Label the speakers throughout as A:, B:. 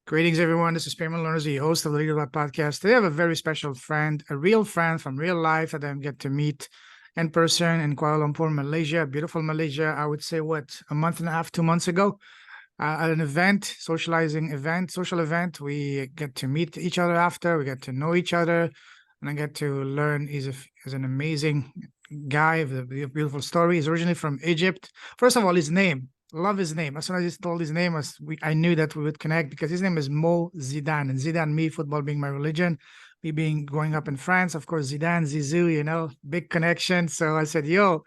A: Greetings, everyone. This is Payment Learners, the host of the Legal Lab Podcast. Today, I have a very special friend, a real friend from real life that I get to meet in person in Kuala Lumpur, Malaysia, beautiful Malaysia. I would say, a month and a half, 2 months ago, at an event, social event. We get to meet each other after, we get to know each other, and I get to learn he's an amazing guy with a beautiful story. He's originally from Egypt. First of all, his name. Love his name. As soon as I told his name, I knew that we would connect because his name is Mo Zidan. And Zidan, me, football being my religion, me being growing up in France, of course, Zidane, Zizou, big connection. So I said, yo,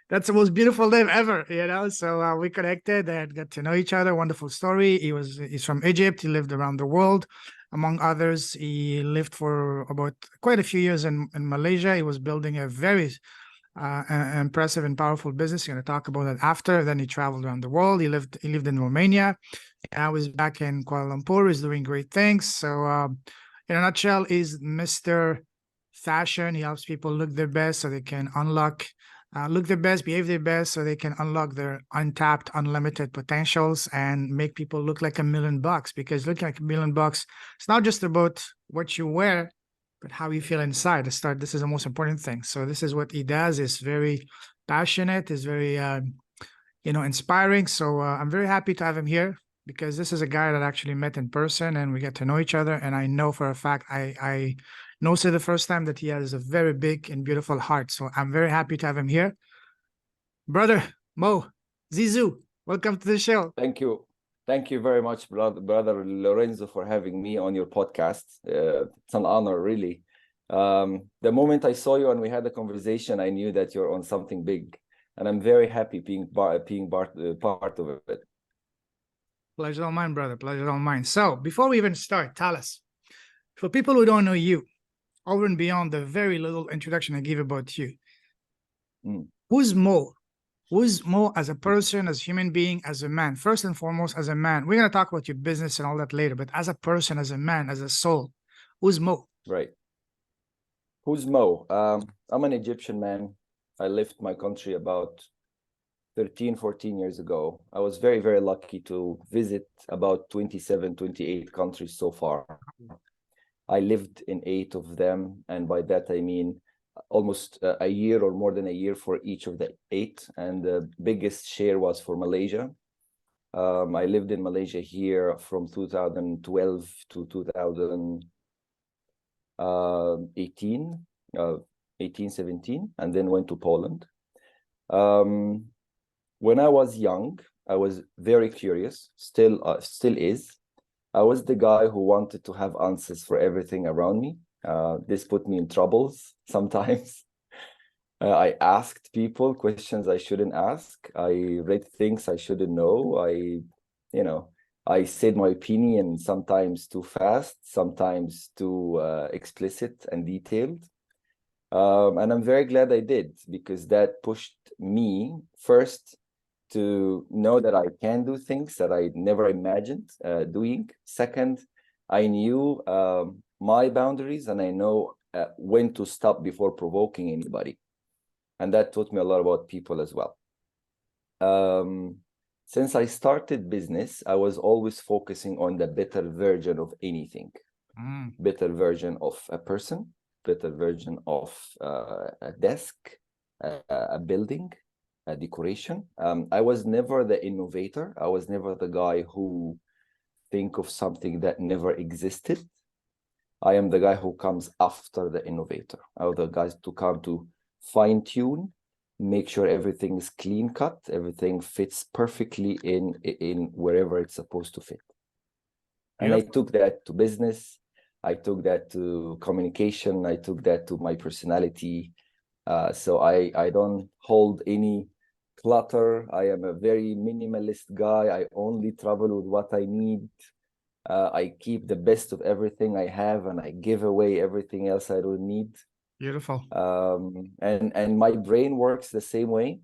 A: that's the most beautiful name ever. So we connected and got to know each other. Wonderful story. He's from Egypt. He lived around the world. Among others, he lived for about quite a few years in Malaysia. He was building a very impressive and powerful business. He's going to talk about that after. Then he traveled around the world. He lived in Romania. Now he's back in Kuala Lumpur. He's doing great things. So in a nutshell, he's Mr. Fashion. He helps people look their best so they can look their best, behave their best so they can unlock their untapped, unlimited potentials and make people look like $1 million. Because looking like $1 million, it's not just about what you wear, but how you feel inside. This is the most important thing. So this is what he does. Is very passionate, is very, inspiring. So I'm very happy to have him here because this is a guy that I actually met in person and we get to know each other. And I know for a fact, I know for the first time that he has a very big and beautiful heart. So I'm very happy to have him here. Brother Mo, Zizou, welcome to the show.
B: Thank you. Thank you very much, brother Lorenzo, for having me on your podcast. It's an honor, really. The moment I saw you and we had a conversation, I knew that you're on something big, and I'm very happy being part of it.
A: Pleasure all mine, brother. Pleasure all mine. So before we even start, tell us, for people who don't know you, over and beyond the very little introduction I gave about you, who's Mo? Who's Mo as a person, as a human being, as a man? First and foremost, as a man. We're going to talk about your business and all that later, but as a person, as a man, as a soul, who's Mo?
B: Right. Who's Mo? I'm an Egyptian man. I left my country about 13, 14 years ago. I was very, very lucky to visit about 27, 28 countries so far. I lived in 8 of them, and by that I mean almost a year or more than a year for each of the 8, and the biggest share was for Malaysia. I lived in Malaysia here from 2012 to 2018, 17, and then went to Poland. When I was young, I was very curious, still is. I was the guy who wanted to have answers for everything around me. This put me in troubles sometimes. I asked people questions I shouldn't ask. I read things I shouldn't know. I said my opinion sometimes too fast, sometimes too explicit and detailed. And I'm very glad I did, because that pushed me first to know that I can do things that I never imagined doing. Second, I knew my boundaries, and I know when to stop before provoking anybody. And that taught me a lot about people as well. Since I started business, I was always focusing on the better version of anything. Better version of a person, better version of a desk, a building, a decoration. I was never the innovator. I was never the guy who think of something that never existed. I am the guy who comes after the innovator. I'm the guy to come to fine-tune, make sure everything is clean-cut, everything fits perfectly in wherever it's supposed to fit. And I took that to business. I took that to communication. I took that to my personality. So I don't hold any clutter. I am a very minimalist guy. I only travel with what I need. I keep the best of everything I have, and I give away everything else I don't need.
A: Beautiful.
B: And my brain works the same way.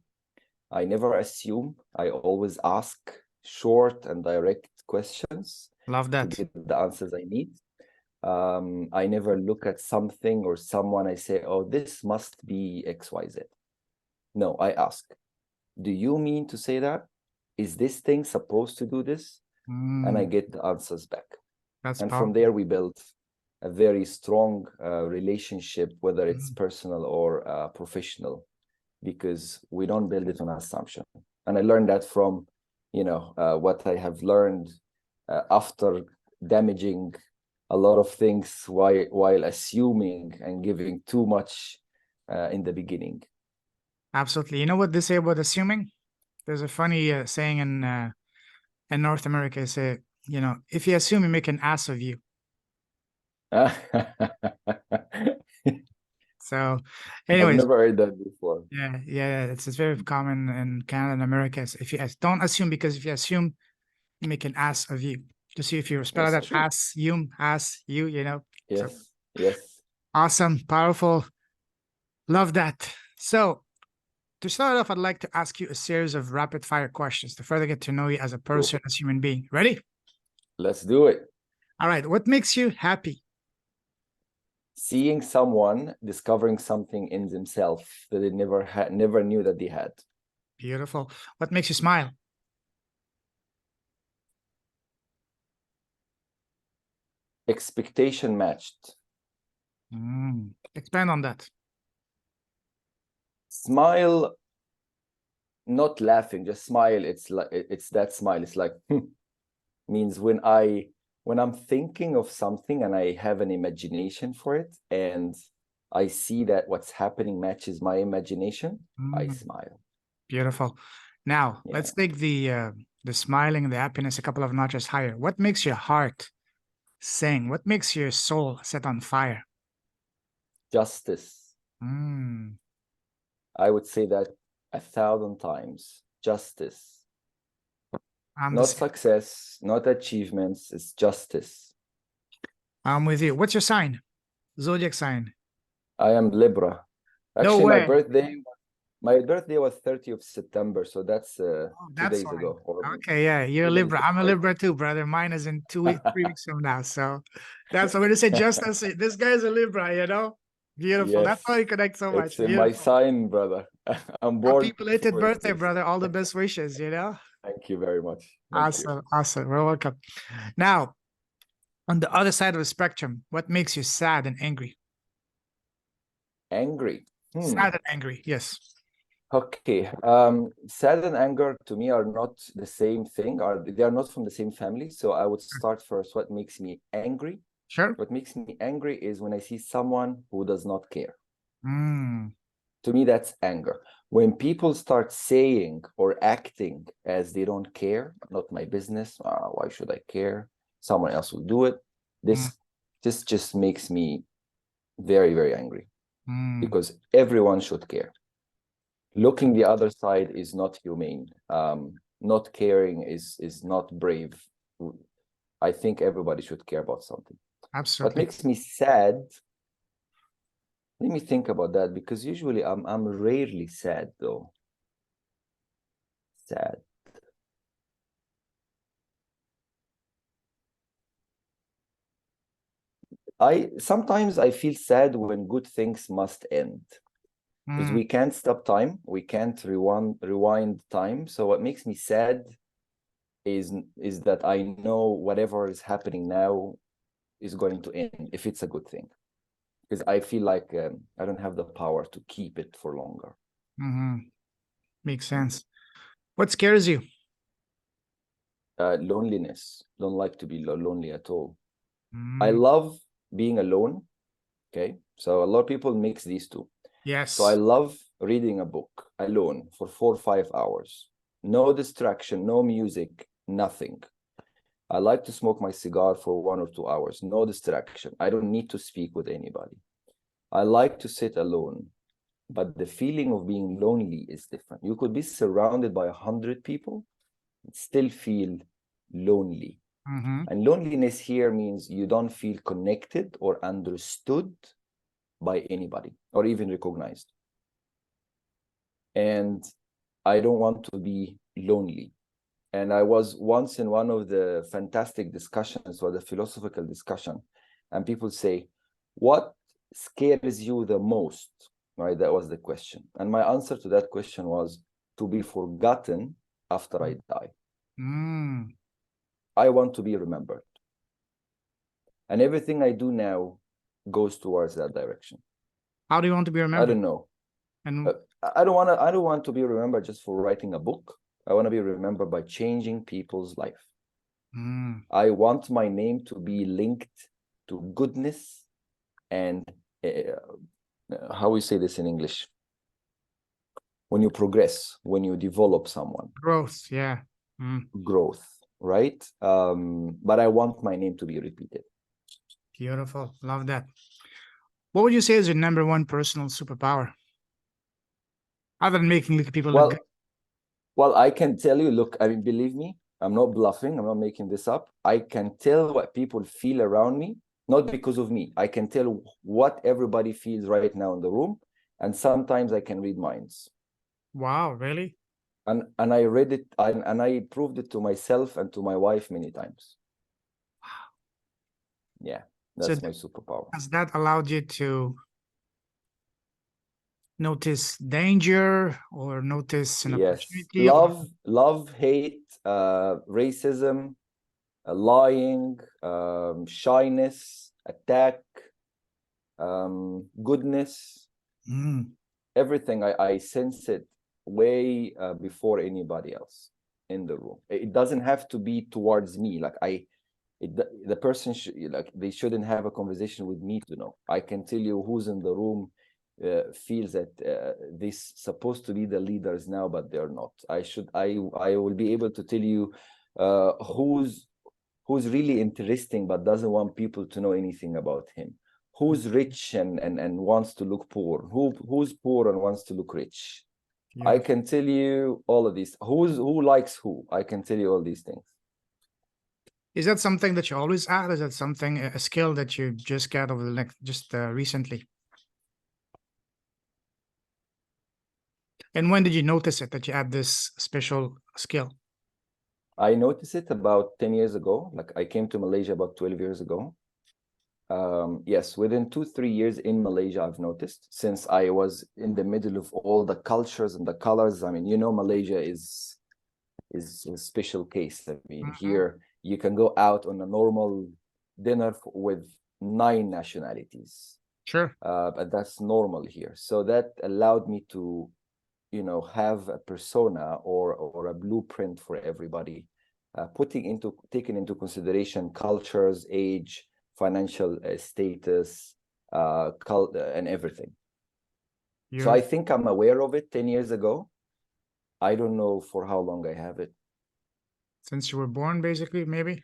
B: I never assume. I always ask short and direct questions.
A: Love that.
B: To get the answers I need. I never look at something or someone, I say, oh, this must be XYZ. No, I ask, do you mean to say that? Is this thing supposed to do this? And I get the answers back.
A: That's
B: And
A: powerful.
B: from there, we built a very strong relationship, whether it's personal or professional, because we don't build it on assumption. And I learned that from, what I have learned after damaging a lot of things while assuming and giving too much in the beginning.
A: Absolutely. You know what they say about assuming? There's a funny saying in North America. They say, if you assume, you make an ass of you. So, anyways,
B: I've never heard that before.
A: yeah, it's very common in Canada and America. So if you don't assume, because if you assume, you make an ass of you. To see if you spell
B: That's
A: that
B: true.
A: ass, you, So
B: Yes.
A: awesome, powerful. Love that. So to start off, I'd like to ask you a series of rapid fire questions to further get to know you as a person, as a human being. Ready?
B: Let's do it.
A: All right. What makes you happy?
B: Seeing someone discovering something in themselves that they never knew that they had.
A: Beautiful. What makes you smile?
B: Expectation matched.
A: Expand on that.
B: Smile, not laughing, just smile. It's like it's that smile. It's like means when I'm thinking of something and I have an imagination for it, and I see that what's happening matches my imagination, I smile.
A: Beautiful. Now, let's take the smiling and the happiness a couple of notches higher. What makes your heart sing? What makes your soul set on fire?
B: Justice. I would say that 1,000 times. Justice. Not success, not achievements, it's justice.
A: I'm with you. What's your sign? Zodiac sign.
B: I am Libra.
A: No
B: Actually,
A: way.
B: my birthday was 30th of September, so that's 2 days
A: fine.
B: ago.
A: Okay, yeah, you're a
B: 2 days
A: Libra. I'm a
B: ago.
A: Libra too, brother. Mine is in 3 weeks from now. So that's what I'm going to say. Just as this guy's a Libra. Beautiful.
B: Yes,
A: That's why we connect so much.
B: it's in my
A: Beautiful.
B: sign, brother. I'm born
A: Happy belated
B: for
A: birthday,
B: this.
A: brother. All the best wishes.
B: Thank you very much. Thank you.
A: Awesome. We're welcome. Now, on the other side of the spectrum, what makes you sad and angry?
B: Angry.
A: Sad and angry, yes.
B: Okay. Sad and anger to me are not the same thing. They are not from the same family. So I would start first. What makes me angry?
A: Sure.
B: What makes me angry is when I see someone who does not care.
A: Mm.
B: To me, that's anger. When people start saying or acting as they don't care, not my business, why should I care? Someone else will do it. This just makes me very, very angry because everyone should care. Looking the other side is not humane. Not caring is not brave. I think everybody should care about something.
A: Absolutely.
B: What makes me sad? Let me think about that, because usually I'm rarely sad though. Sad. Sometimes I feel sad when good things must end. Because we can't stop time, we can't rewind time. So what makes me sad is that I know whatever is happening now is going to end if it's a good thing. Because I feel like I don't have the power to keep it for longer.
A: Makes sense. What scares you?
B: Loneliness. Don't like to be lonely at all. I love being alone. Okay, so a lot of people mix these two.
A: Yes.
B: So I love reading a book alone for 4 or 5 hours. No distraction, no music, nothing. I like to smoke my cigar for 1 or 2 hours. No distraction. I don't need to speak with anybody. I like to sit alone. But the feeling of being lonely is different. You could be surrounded by 100 people and still feel lonely. And loneliness here means you don't feel connected or understood by anybody or even recognized. And I don't want to be lonely. And I was once in one of the fantastic discussions, or the philosophical discussion, and people say, what scares you the most? Right? That was the question. And my answer to that question was to be forgotten after I die. I want to be remembered. And everything I do now goes towards that direction.
A: How do you want to be
B: I
A: remembered?
B: don't know.
A: And
B: I don't want to be remembered just for writing a book. I want to be remembered by changing people's life. I want my name to be linked to goodness and how we say this in English? When you progress, when you develop someone.
A: growth, yeah.
B: Growth, right? But I want my name to be repeated.
A: Beautiful. Love that. What would you say is your number one personal superpower? Other than making people look good.
B: Well, I can tell you, look, I mean, believe me, I'm not bluffing. I'm not making this up. I can tell what people feel around me, not because of me. I can tell what everybody feels right now in the room. And sometimes I can read minds.
A: Wow, really?
B: And I read it and I proved it to myself and to my wife many times.
A: Wow.
B: Yeah, that's my superpower.
A: Has that allowed you to notice danger or notice an opportunity?
B: Love, hate, racism, lying, shyness, attack, goodness, everything. I sense it way before anybody else in the room. It doesn't have to be towards me. Like the person they shouldn't have a conversation with me to know. I can tell you who's in the room feels that this supposed to be the leaders now, but they're not. I will be able to tell you who's really interesting but doesn't want people to know anything about him, who's rich and wants to look poor, who's poor and wants to look rich. Yeah. I can tell you all of these. Who likes who. I can tell you all these things.
A: Is that something that you always had? Is that something, a skill that you just got over recently? And when did you notice it, that you had this special skill?
B: I noticed it about 10 years ago. Like I came to Malaysia about 12 years ago. Yes, within 2-3 years in Malaysia, I've noticed, since I was in the middle of all the cultures and the colors. I mean, you know, Malaysia is a special case. I mean, here you can go out on a normal dinner with 9 nationalities.
A: Sure.
B: But that's normal here. So that allowed me to, you know, have a persona or a blueprint for everybody, taking into consideration cultures, age, financial status, and everything. So I think I'm aware of it 10 years ago. I don't know for how long I have it.
A: Since you were born, basically, maybe?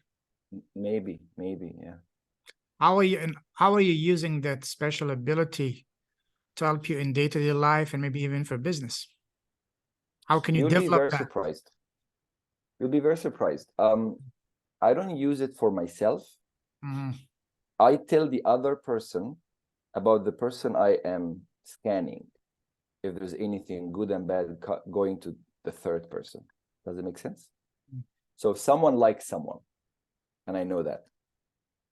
B: Maybe, yeah.
A: How are you using that special ability to help you in day-to-day life and maybe even for business? How can you develop that?
B: You'll be very surprised. You'll be very surprised. I don't use it for myself. I tell the other person about the person I am scanning, if there's anything good and bad going to the third person. Does it make sense? So if someone likes someone, and I know that,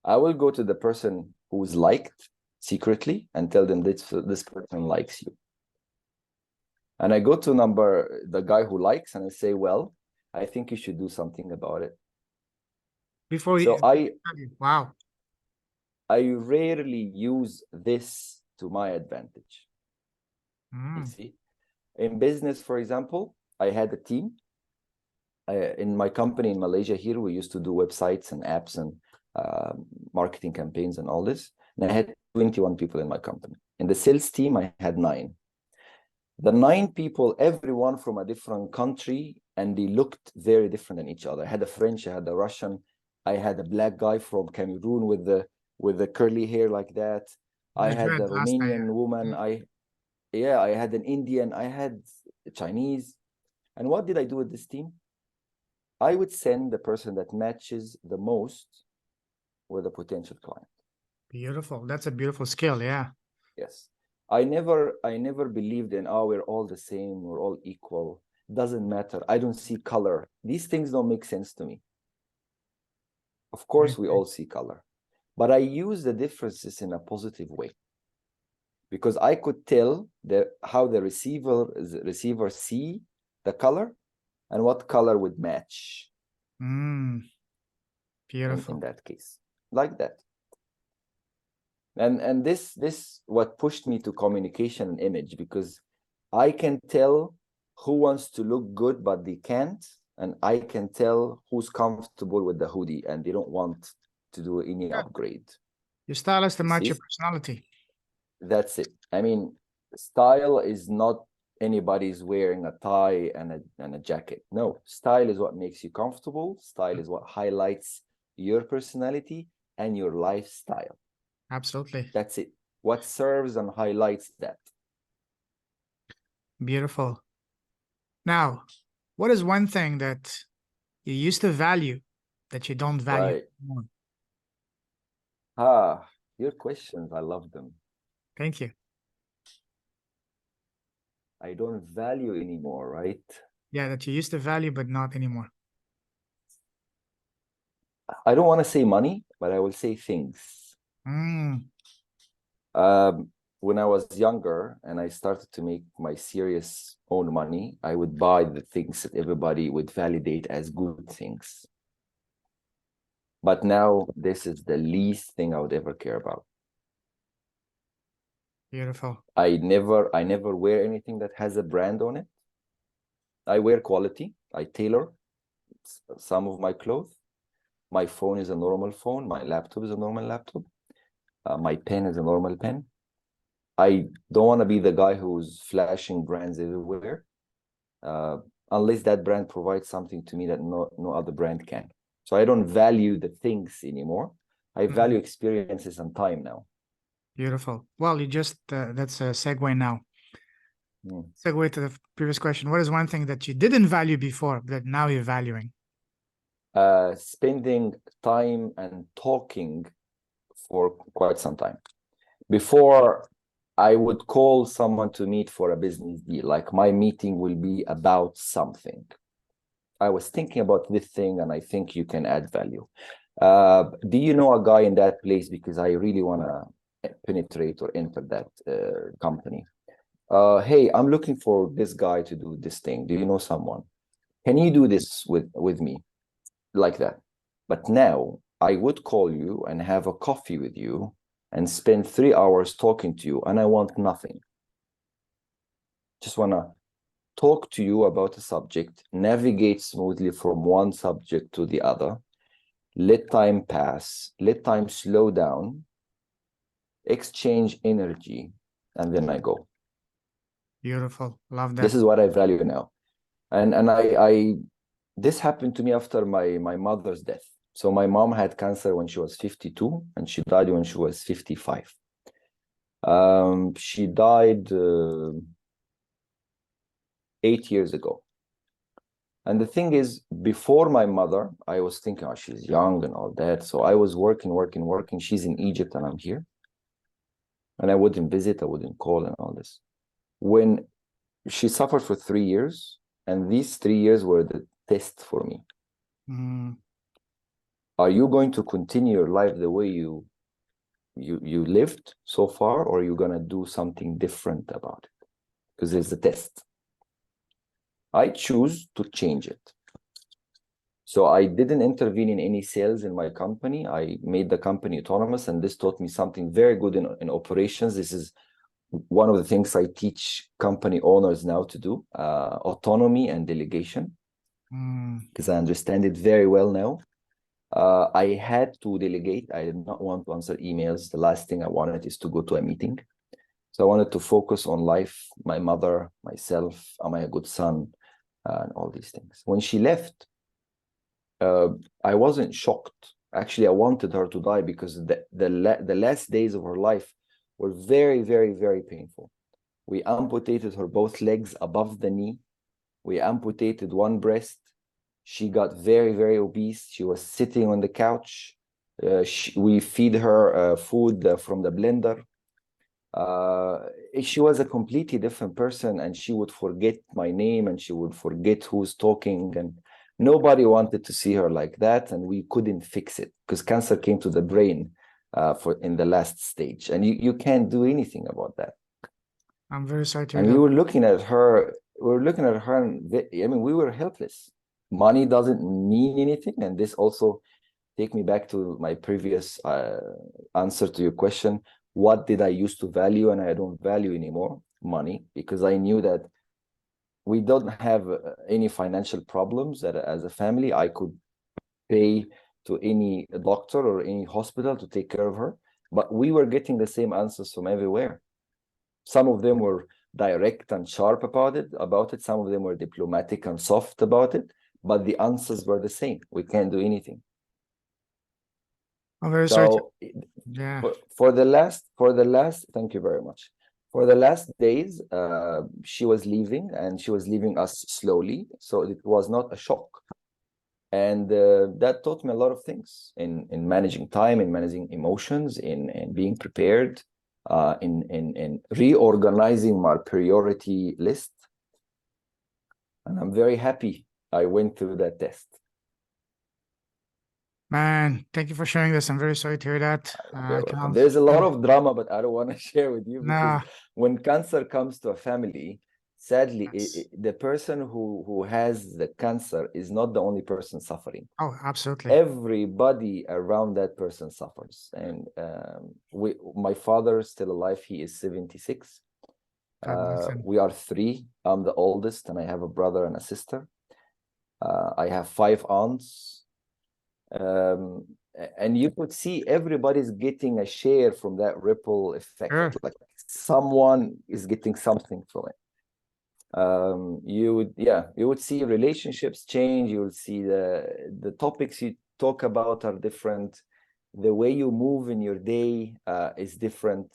B: I will go to the person who's liked secretly and tell them this person likes you. And I go to the guy who likes, and I say, well, I think you should do something about it.
A: Wow.
B: I rarely use this to my advantage. You see, in business, for example, I had a team. In my company in Malaysia here, we used to do websites and apps and marketing campaigns and all this. And I had 21 people in my company. In the sales team, I had 9. The 9 people, everyone from a different country, and they looked very different than each other. I had a French, I had a Russian, I had a black guy from Cameroon with the curly hair like that. I had a Romanian woman. I had an Indian. I had a Chinese. And what did I do with this team? I would send the person that matches the most with a potential client.
A: Beautiful. That's a beautiful skill. Yeah.
B: Yes. I never believed in, we're all the same, we're all equal. Doesn't matter. I don't see color. These things don't make sense to me. Of course, we all see color, but I use the differences in a positive way, because I could tell how the receiver see the color and what color would match.
A: Beautiful.
B: In that case, like that. And this what pushed me to communication and image, because I can tell who wants to look good but they can't, and I can tell who's comfortable with the hoodie and they don't want to do any upgrade.
A: Your style has to match
B: See?
A: your personality.
B: That's it. I mean, style is not anybody's wearing a tie and a jacket. No, style is what makes you comfortable. Style is what highlights your personality and your lifestyle.
A: Absolutely.
B: That's it. What serves and highlights that.
A: Beautiful. Now, what is one thing that you used to value that you don't value
B: Right.
A: anymore?
B: Your questions, I love them.
A: Thank you.
B: I don't value anymore, right?
A: Yeah, that you used to value, but not anymore.
B: I don't want to say money, but I will say things. When I was younger and I started to make my serious own money, I would buy the things that everybody would validate as good things. But now this is the least thing I would ever care about.
A: Beautiful.
B: I never wear anything that has a brand on it. I wear quality. I tailor some of my clothes. My phone is a normal phone. My laptop is a normal laptop. My pen is a normal pen. I don't want to be the guy who's flashing brands everywhere, unless that brand provides something to me that no other brand can. So I don't value the things anymore. I value experiences and time now.
A: Beautiful. Well, you just, that's a segue now. Segue to the previous question. What is one thing that you didn't value before that now you're valuing?
B: Spending time and talking for quite some time. Before, I would call someone to meet for a business deal. Like, my meeting will be about something. I was thinking about this thing and I think you can add value. Do you know a guy in that place? Because I really want to penetrate or enter that company. Hey, I'm looking for this guy to do this thing. Do you know someone? Can you do this with me? Like that. But now I would call you and have a coffee with you and spend 3 hours talking to you, and I want nothing. Just want to talk to you about a subject, navigate smoothly from one subject to the other, let time pass, let time slow down, exchange energy, and then I go.
A: Beautiful. Love that.
B: This is what I value now. And I this happened to me after my mother's death. So my mom had cancer when she was 52 and she died when she was 55. She died 8 years ago. And the thing is, before my mother, I was thinking, oh, she's young and all that. So I was working. She's in Egypt and I'm here. And I wouldn't visit, I wouldn't call and all this. When she suffered for 3 years, and these 3 years were the test for me. Are you going to continue your life the way you lived so far, or are you going to do something different about it? Because there's a test. I choose to change it. So I didn't intervene in any sales in my company. I made the company autonomous, and this taught me something very good in operations. This is one of the things I teach company owners now to do, autonomy and delegation, because I understand it very well now. I had to delegate. I did not want to answer emails. The last thing I wanted is to go to a meeting. So I wanted to focus on life, my mother, myself, am I a good son, and all these things. When she left, I wasn't shocked. Actually, I wanted her to die because the last days of her life were very, very, very painful. We amputated her both legs above the knee. We amputated one breast. She got very, very obese. She was sitting on the couch. We feed her food from the blender. She was a completely different person, and she would forget my name and she would forget who's talking, and nobody wanted to see her like that, and we couldn't fix it because cancer came to the brain in the last stage, and you can't do anything about that.
A: I'm very sorry to
B: hear that. We were looking at her. And I mean, we were helpless. Money doesn't mean anything, and this also take me back to my previous answer to your question. what did I used to value and I don't value anymore? Money, because I knew that we don't have any financial problems, that as a family I could pay to any doctor or any hospital to take care of her, but we were getting the same answers from everywhere. Some of them were direct and sharp about it. Some of them were diplomatic and soft about it, but the answers were the same. We can't do anything.
A: I'm very sorry.
B: Yeah. For the last, thank you very much. For the last days, she was leaving, and she was leaving us slowly, so it was not a shock. And that taught me a lot of things in managing time, in managing emotions, in being prepared, in reorganizing my priority list. And I'm very happy I went through that test.
A: Man, thank you for sharing this. I'm very sorry to hear that.
B: There's a lot of drama, but I don't want to share with you, because
A: Nah.
B: when cancer comes to a family, sadly, the person who has the cancer is not the only person suffering.
A: Oh, absolutely.
B: Everybody around that person suffers. And my father is still alive. He is 76. We are 3. I'm the oldest, and I have a brother and a sister. I have 5 aunts. And you could see everybody's getting a share from that ripple effect.
A: Sure.
B: Like someone is getting something from it. You would see relationships change. You will see the topics you talk about are different. The way you move in your day is different.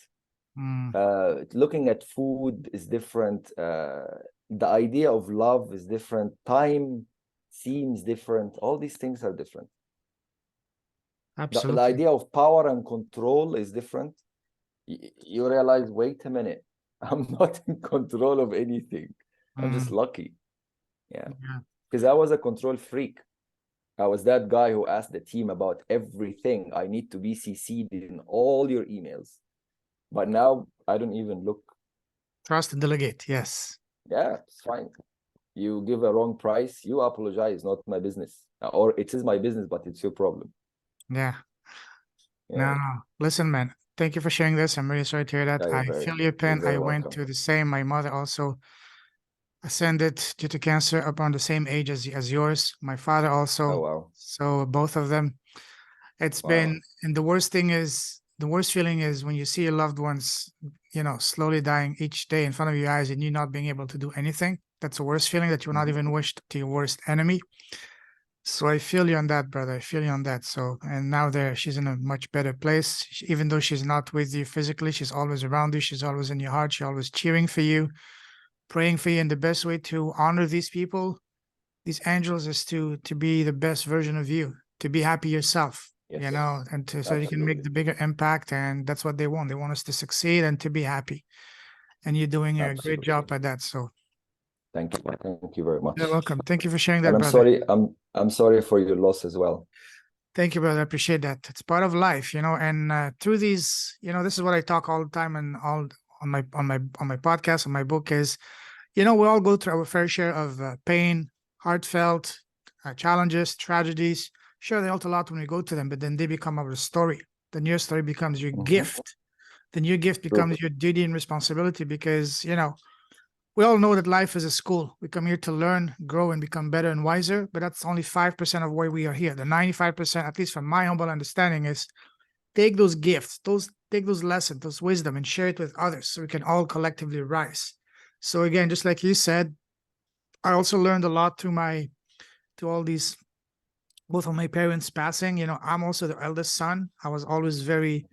B: Looking at food is different. The idea of love is different. Time seems different. All these things are different.
A: Absolutely.
B: The idea of power and control is different. You realize, wait a minute, I'm not in control of anything. I'm just lucky. Yeah. Because I was a control freak. I was that guy who asked the team about everything. I need to be CC'd in all your emails. But now I don't even look.
A: Trust and delegate. Yes.
B: Yeah, it's fine. You give a wrong price, you apologize, not my business. Or it is my business, but it's your problem.
A: Yeah. No. Listen, man, thank you for sharing this. I'm really sorry to hear that. I feel your pain. I went through the same. My mother also ascended due to cancer upon the same age as yours. My father also.
B: Oh, wow.
A: So both of them. It's been, and the worst feeling is when you see your loved ones, slowly dying each day in front of your eyes, and you not being able to do anything. That's the worst feeling, that you will not even wish to your worst enemy. So I feel you on that, brother. I feel you on that. So, and now she's in a much better place. Even though she's not with you physically, she's always around you. She's always in your heart. She's always cheering for you, praying for you. And the best way to honor these people, these angels, is to be the best version of you, to be happy yourself, and so you can make the bigger impact. And that's what they want. They want us to succeed and to be happy. And you're doing a great job at that. So
B: thank you. Thank you very much.
A: You're welcome. Thank you for sharing that,
B: and I'm
A: brother.
B: sorry. I'm sorry for your loss as well.
A: Thank you, brother. I appreciate that. It's part of life, and through these, this is what I talk all the time, and all on my podcast, on my book is, we all go through our fair share of pain, heartfelt challenges, tragedies. Sure, they help a lot when we go to them, but then they become our story. Then your story becomes your gift. Then your gift becomes your duty and responsibility, because, we all know that life is a school. We come here to learn, grow, and become better and wiser, but that's only 5% of why we are here. The 95%, at least from my humble understanding, is take those gifts, take those lessons, those wisdom, and share it with others so we can all collectively rise. So again, just like you said, I also learned a lot through all these, both of my parents passing. I'm also the eldest son. I was always very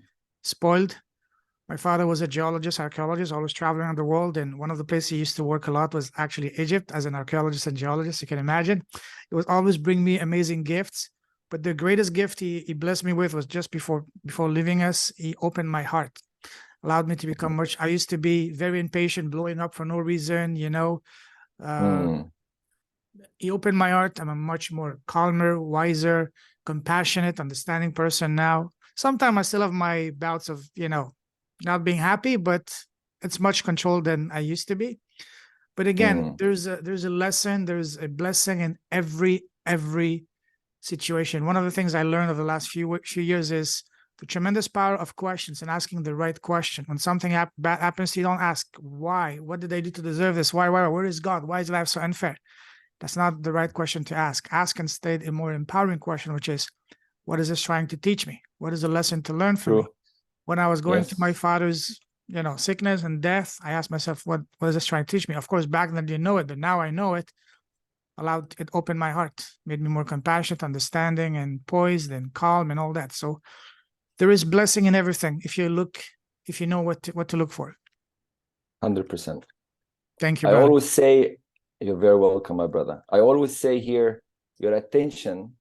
A: spoiled. My father was a geologist, archaeologist, always traveling around the world. And one of the places he used to work a lot was actually Egypt as an archaeologist and geologist. You can imagine. It would always bring me amazing gifts. But the greatest gift he blessed me with was just before leaving us. He opened my heart, allowed me to become I used to be very impatient, blowing up for no reason, He opened my heart. I'm a much more calmer, wiser, compassionate, understanding person now. Sometimes I still have my bouts of, not being happy, but it's much controlled than I used to be. But again, there's a lesson, there's a blessing in every situation. One of the things I learned over the last few years is the tremendous power of questions and asking the right question. When something bad happens, you don't ask why. What did I do to deserve this? Why? Where is God? Why is life so unfair? That's not the right question to ask. Ask instead a more empowering question, which is, what is this trying to teach me? What is the lesson to learn from me? When I was going through my father's, sickness and death, I asked myself, what is this trying to teach me? Of course, back then I didn't know it, but now I know it. It opened my heart, made me more compassionate, understanding, and poised and calm and all that. So there is blessing in everything if you know what to look for.
B: 100%.
A: Thank you,
B: I
A: brother.
B: always say, you're very welcome, my brother. I always say here, your attention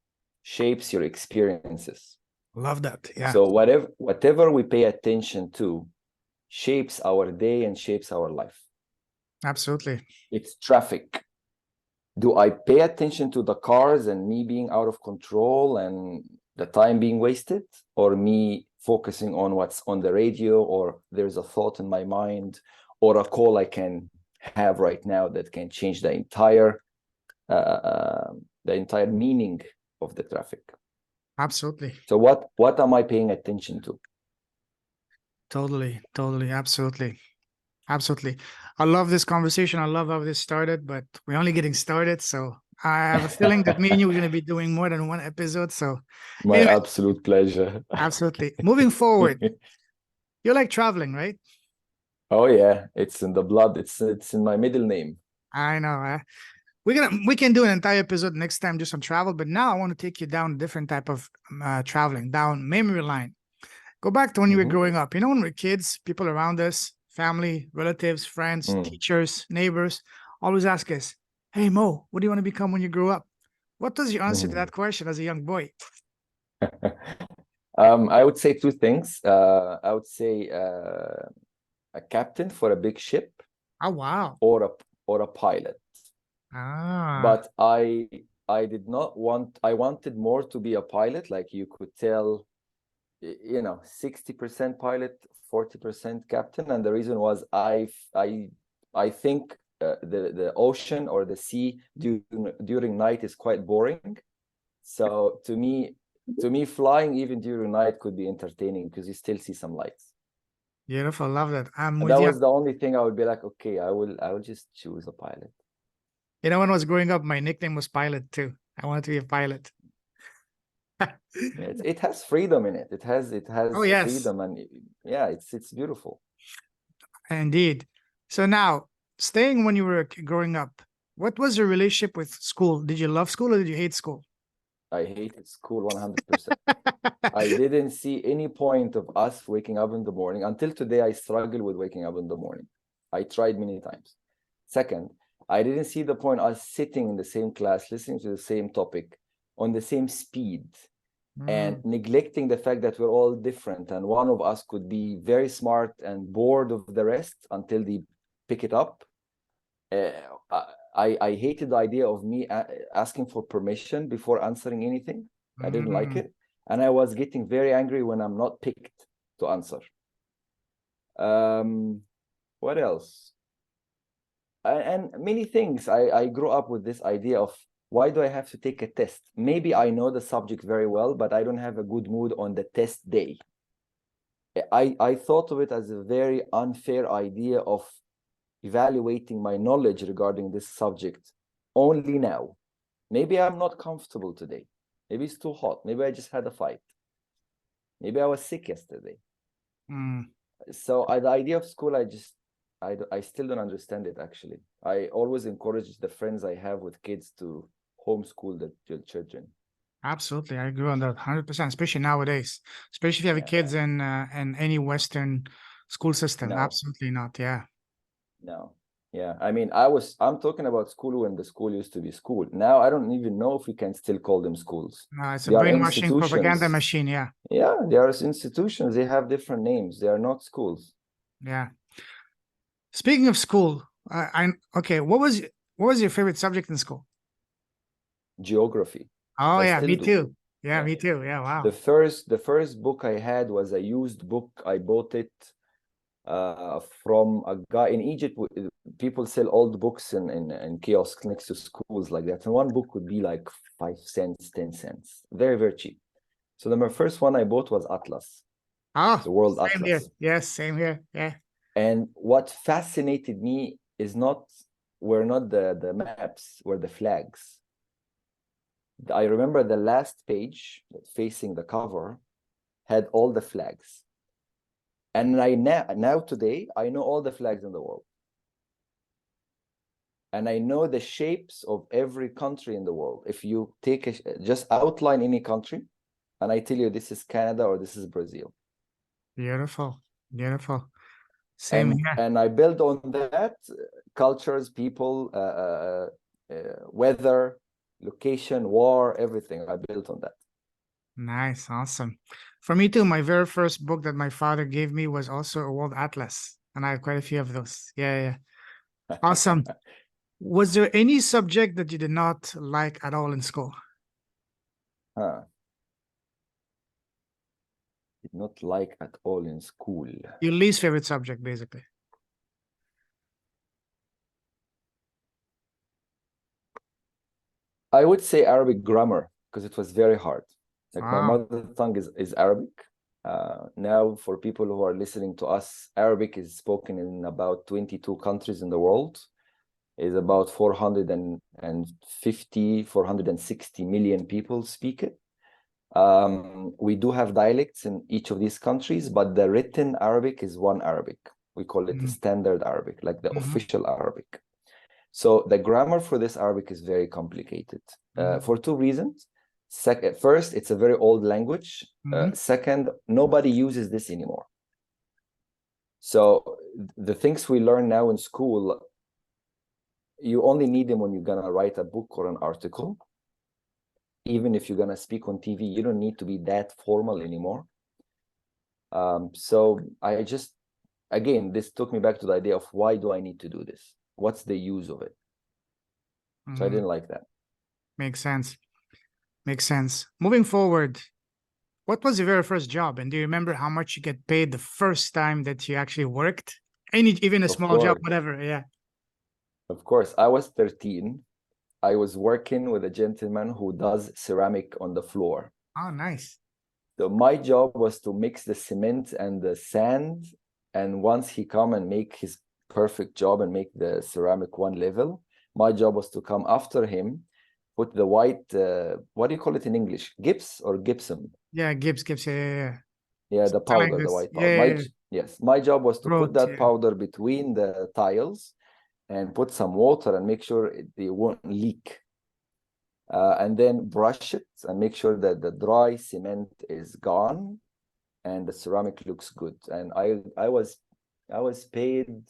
B: shapes your experiences.
A: Love that. Yeah.
B: So whatever we pay attention to shapes our day and shapes our life.
A: Absolutely.
B: It's traffic. Do I pay attention to the cars and me being out of control and the time being wasted, or me focusing on what's on the radio, or there's a thought in my mind, or a call I can have right now that can change the entire meaning of the traffic?
A: Absolutely.
B: So what am I paying attention to?
A: Totally, absolutely. I love this conversation. I love how this started, but we're only getting started. So I have a feeling that me and you are going to be doing more than one episode. So
B: My absolute pleasure.
A: Absolutely. Moving forward, you like traveling, right?
B: Oh yeah, it's in the blood. It's in my middle name.
A: I know. We can do an entire episode next time just on travel, but now I want to take you down a different type of traveling, down memory line. Go back to when you were growing up. When we were kids, people around us, family, relatives, friends, teachers, neighbors, always ask us, "Hey Mo, what do you want to become when you grow up?" What does your answer to that question as a young boy?
B: I would say two things. I would say a captain for a big ship.
A: Oh wow!
B: Or a pilot. But I did not want. I wanted more to be a pilot. Like you could tell, 60% pilot, 40% captain. And the reason was I think the ocean or the sea during night is quite boring. So to me, flying even during night could be entertaining because you still see some lights.
A: Beautiful, love that.
B: That was the only thing I would be like, okay, I will just choose a pilot.
A: When I was growing up, my nickname was Pilot too. I wanted to be a pilot.
B: It has freedom in it. It has freedom, and it's beautiful.
A: Indeed. So now, staying when you were growing up, what was your relationship with school? Did you love school or did you hate school?
B: I hated school 100%. I didn't see any point of us waking up in the morning. Until today, I struggle with waking up in the morning. I tried many times. Second, I didn't see the point us sitting in the same class, listening to the same topic on the same speed, and neglecting the fact that we're all different. And one of us could be very smart and bored of the rest until they pick it up. I hated the idea of me asking for permission before answering anything. I didn't like it. And I was getting very angry when I'm not picked to answer. What else? And many things. I grew up with this idea of, why do I have to take a test? Maybe I know the subject very well, but I don't have a good mood on the test day. I thought of it as a very unfair idea of evaluating my knowledge regarding this subject only now. Maybe I'm not comfortable today. Maybe it's too hot. Maybe I just had a fight. Maybe I was sick yesterday. So the idea of school, I still don't understand it, actually. I always encourage the friends I have with kids to homeschool their children.
A: Absolutely. I agree on that 100%, especially nowadays, especially if you have kids in any Western school system. No. Absolutely not. Yeah.
B: No. Yeah. I mean, I'm talking about school when the school used to be school. Now, I don't even know if we can still call them schools.
A: No, it's a brainwashing propaganda machine. Yeah.
B: Yeah. They are institutions. They have different names. They are not schools.
A: Yeah. Speaking of school, okay. What was your favorite subject in school?
B: Geography.
A: Oh yeah, me too. Yeah, me too. Yeah, wow.
B: The first book I had was a used book. I bought it from a guy in Egypt. People sell old books in kiosks next to schools like that, and one book would be like 5 cents, 10 cents, very, very cheap. So my first one I bought was Atlas.
A: Oh,
B: the world
A: same here.
B: atlas.
A: Yes, same here. Yeah.
B: And what fascinated me is were not the maps, were the flags. I remember the last page facing the cover had all the flags. And now today, I know all the flags in the world. And I know the shapes of every country in the world. If you just outline any country, and I tell you this is Canada or this is Brazil.
A: Beautiful. Beautiful. Same here.
B: And I build on that cultures, people, weather, location, war, everything. I built on that.
A: Nice. Awesome. For me too, my very first book that my father gave me was also a world atlas. And I have quite a few of those. Yeah, yeah. Awesome. Was there any subject that you did not like at all in school?
B: Huh. Did not like at all in school.
A: Your least favorite subject, basically.
B: I would say Arabic grammar because it was very hard. Like my
A: Wow.
B: mother tongue is Arabic. Now, for people who are listening to us, Arabic is spoken in about 22 countries in the world. Is about 450, 460 million people speak it. We do have dialects in each of these countries, but the written Arabic is one Arabic. We call it the standard Arabic, like the official Arabic. So the grammar for this Arabic is very complicated for two reasons. First, it's a very old language. Second, nobody uses this anymore. So the things we learn now in school, you only need them when you're gonna write a book or an article. Even if you're gonna speak on TV, you don't need to be that formal anymore. So I just, again, this took me back to the idea of why do I need to do this? What's the use of it? So I didn't like that.
A: Makes sense. Makes sense. Moving forward, what was your very first job? And do you remember how much you get paid the first time that you actually worked? Even a small job, whatever. Yeah.
B: Of course. I was 13. I was working with a gentleman who does ceramic on the floor.
A: Oh, nice.
B: So my job was to mix the cement and the sand. And once he come and make his perfect job and make the ceramic one level, my job was to come after him, put the white, what do you call it in English? Gyps or gypsum?
A: Yeah, Gibbs, yeah.
B: Yeah, the powder,
A: Like
B: the
A: this.
B: white powder. Yes, my job was to put that powder between the tiles and put some water and make sure they won't leak. And then brush it and make sure that the dry cement is gone and the ceramic looks good. And I was paid,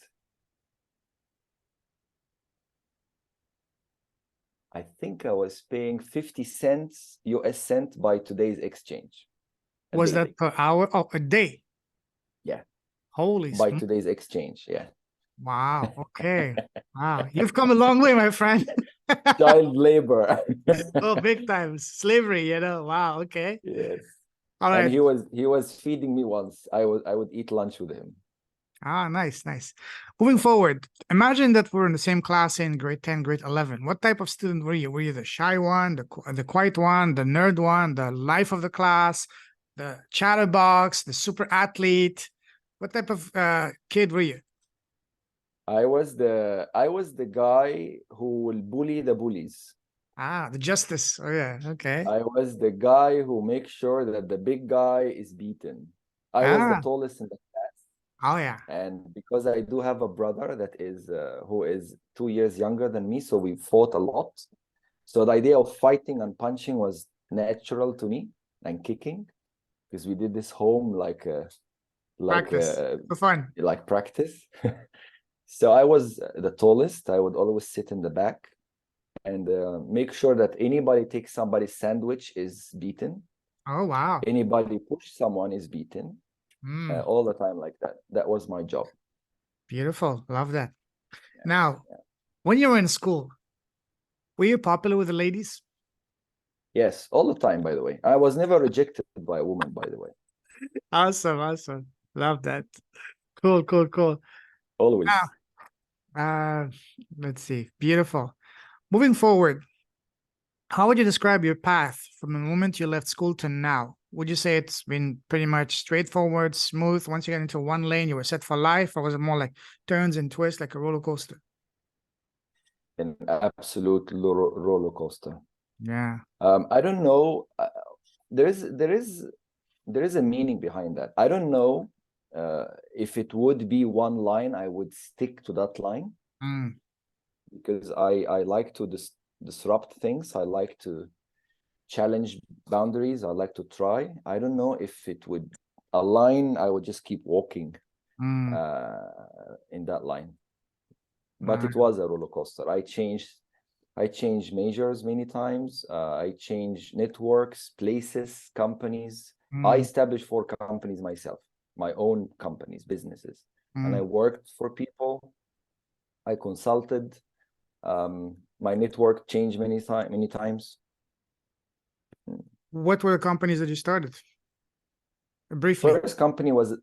B: I think I was paying 50 cents US cent by today's exchange.
A: Was that per hour? Oh, a day.
B: Yeah.
A: Holy
B: by today's exchange. Yeah.
A: Wow. Okay. Wow. You've come a long way, my friend.
B: Child labor.
A: Oh, big time. Slavery, you know. Wow. Okay.
B: Yes.
A: All right.
B: And he was feeding me once. I would eat lunch with him.
A: Ah, nice, nice. Moving forward, imagine that we're in the same class in grade 10, grade 11. What type of student were you? Were you the shy one, the quiet one, the nerd one, the life of the class, the chatterbox, the super athlete? What type of kid were you?
B: I was the guy who will bully the bullies.
A: Ah, the justice. Oh yeah, okay.
B: I was the guy who makes sure that the big guy is beaten. I was the tallest in the class.
A: Oh yeah.
B: And because I do have a brother that is who is 2 years younger than me, so we fought a lot. So the idea of fighting and punching was natural to me, and kicking, because we did this home like
A: Practice for fun.
B: like practice. So I was the tallest. I would always sit in the back and make sure that anybody takes somebody's sandwich is beaten.
A: Oh wow.
B: Anybody push someone is beaten. All the time like that. That was my job.
A: Beautiful. Love that. Yeah. Now, when you were in school, were you popular with the ladies?
B: Yes, all the time, by the way. I was never rejected by a woman, by the way.
A: Awesome, awesome. Love that. Cool, cool, cool.
B: Always.
A: Now, let's see. Beautiful. Moving forward, how would you describe your path from the moment you left school to now? would you say it's been pretty much straightforward, smooth? Once you get into one lane, you were set for life, or was it more like turns and twists, like a roller coaster?
B: An absolute roller coaster.
A: Yeah.
B: I don't know. There is a meaning behind that. I don't know if it would be one line, I would stick to that line because I like to disrupt things. I like to challenge boundaries. I like to try. I don't know if it would align. I would just keep walking in that line. But it was a roller coaster. I changed majors many times. I changed networks, places, companies. I established 4 companies myself, my own companies, businesses, and I worked for people. I consulted. My network changed many times.
A: What were the companies that you started? Briefly.
B: First company was a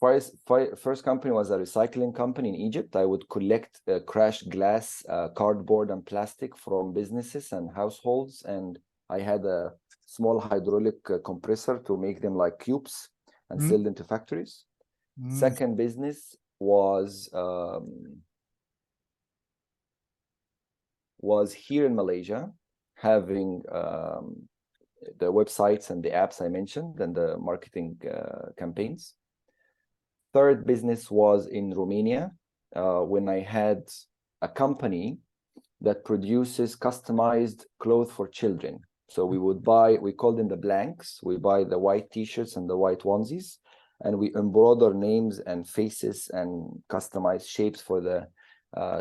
B: recycling company in Egypt. I would collect crashed glass, cardboard, and plastic from businesses and households, and I had a small hydraulic compressor to make them like cubes and sell them to factories. Second business was here in Malaysia, having the websites and the apps I mentioned and the marketing campaigns. Third business was in Romania, when I had a company that produces customized clothes for children. So we call them the blanks. We buy the white t-shirts and the white onesies, and we embroider names and faces and customize shapes for the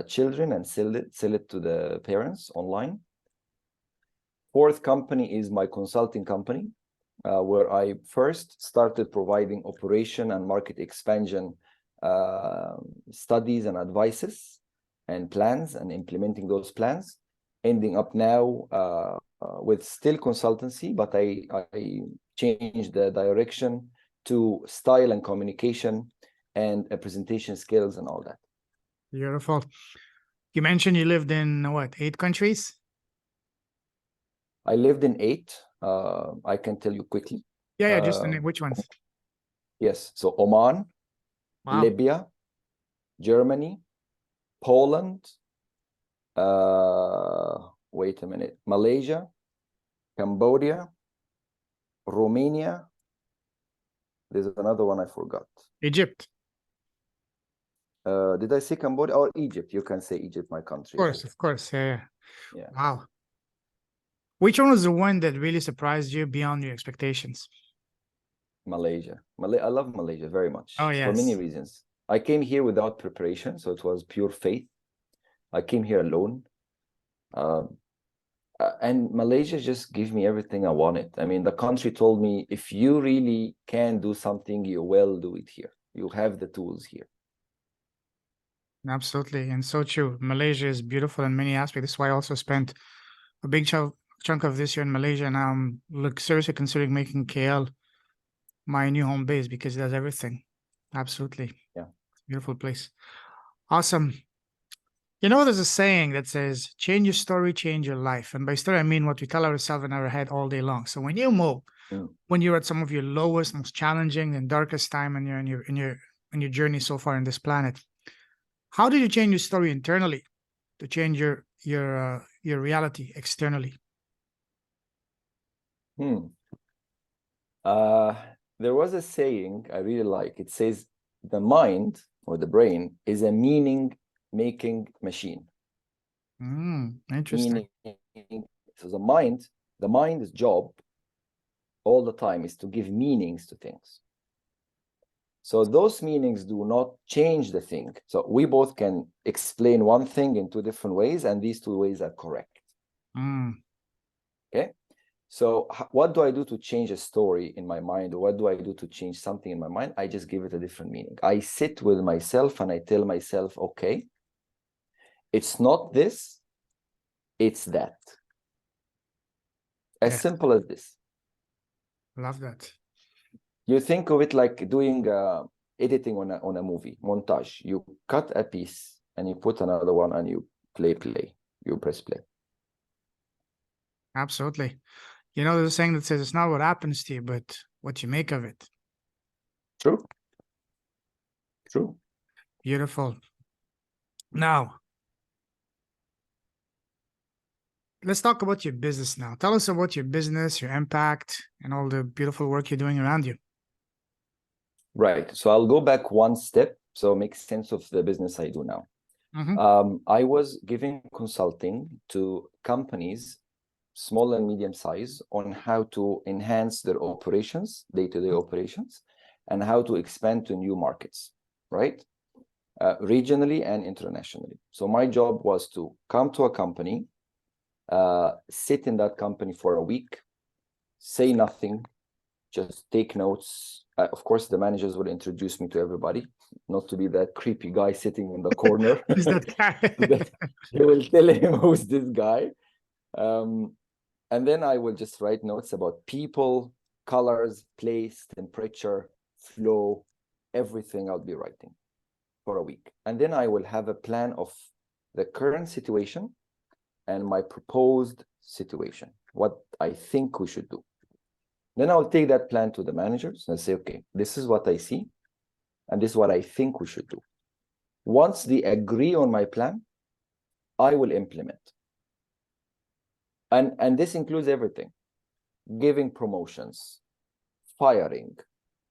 B: children and sell it to the parents online. Fourth company is my consulting company, where I first started providing operation and market expansion studies and advices and plans and implementing those plans, ending up now with still consultancy, but I changed the direction to style and communication and presentation skills and all that.
A: Beautiful. You mentioned you lived in what, 8 countries?
B: I lived in 8. I can tell you quickly.
A: Yeah, just the name. Which ones?
B: Yes. So Oman, Libya, Germany, Poland, wait a minute, Malaysia, Cambodia, Romania. There's another one I forgot.
A: Egypt.
B: Did I say Cambodia or Egypt? You can say Egypt, my country.
A: Of course. Yeah. Wow. Which one was the one that really surprised you beyond your expectations?
B: Malaysia. I love Malaysia very much.
A: Oh, yes.
B: For many reasons. I came here without preparation, so it was pure faith. I came here alone. And Malaysia just gave me everything I wanted. I mean, the country told me, if you really can do something, you will do it here. You have the tools here.
A: Absolutely. And so true. Malaysia is beautiful in many aspects. That's why I also spent a big chunk of this year in Malaysia. Now I'm seriously considering making KL my new home base because it does everything. Absolutely.
B: Yeah.
A: Beautiful place. Awesome. You know, there's a saying that says, change your story, change your life. And by story, I mean what we tell ourselves in our head all day long. So when you move, when you're at some of your lowest, most challenging and darkest time in your journey so far on this planet, how did you change your story internally to change your reality externally?
B: There was a saying I really like. It says, the mind or the brain is a meaning-making machine.
A: Interesting.
B: So the mind's job all the time is to give meanings to things. So those meanings do not change the thing. So we both can explain one thing in 2 different ways, and these 2 ways are correct. Okay. So what do I do to change a story in my mind? Or what do I do to change something in my mind? I just give it a different meaning. I sit with myself and I tell myself, okay, it's not this, it's that. As simple as this.
A: Love that.
B: You think of it like doing editing on a movie, montage. You cut a piece and you put another one and you play. You press play.
A: Absolutely. You know, there's a saying that says it's not what happens to you, but what you make of it.
B: True. True.
A: Beautiful. Now, let's talk about your business now. Tell us about your business, your impact, and all the beautiful work you're doing around you.
B: Right. So I'll go back one step. So make sense of the business I do now. I was giving consulting to companies, small and medium size, on how to enhance their operations, day-to-day operations, and how to expand to new markets, right? Regionally and internationally. So my job was to come to a company, sit in that company for a week, say nothing, just take notes. Of course, the managers will introduce me to everybody, not to be that creepy guy sitting in the corner.
A: Who's that guy?
B: They will tell him who's this guy. And then I will just write notes about people, colors, place, temperature, flow, everything I'll be writing for a week. And then I will have a plan of the current situation and my proposed situation, what I think we should do. Then I'll take that plan to the managers and say, okay, this is what I see, and this is what I think we should do. Once they agree on my plan, I will implement. And this includes everything: giving promotions, firing,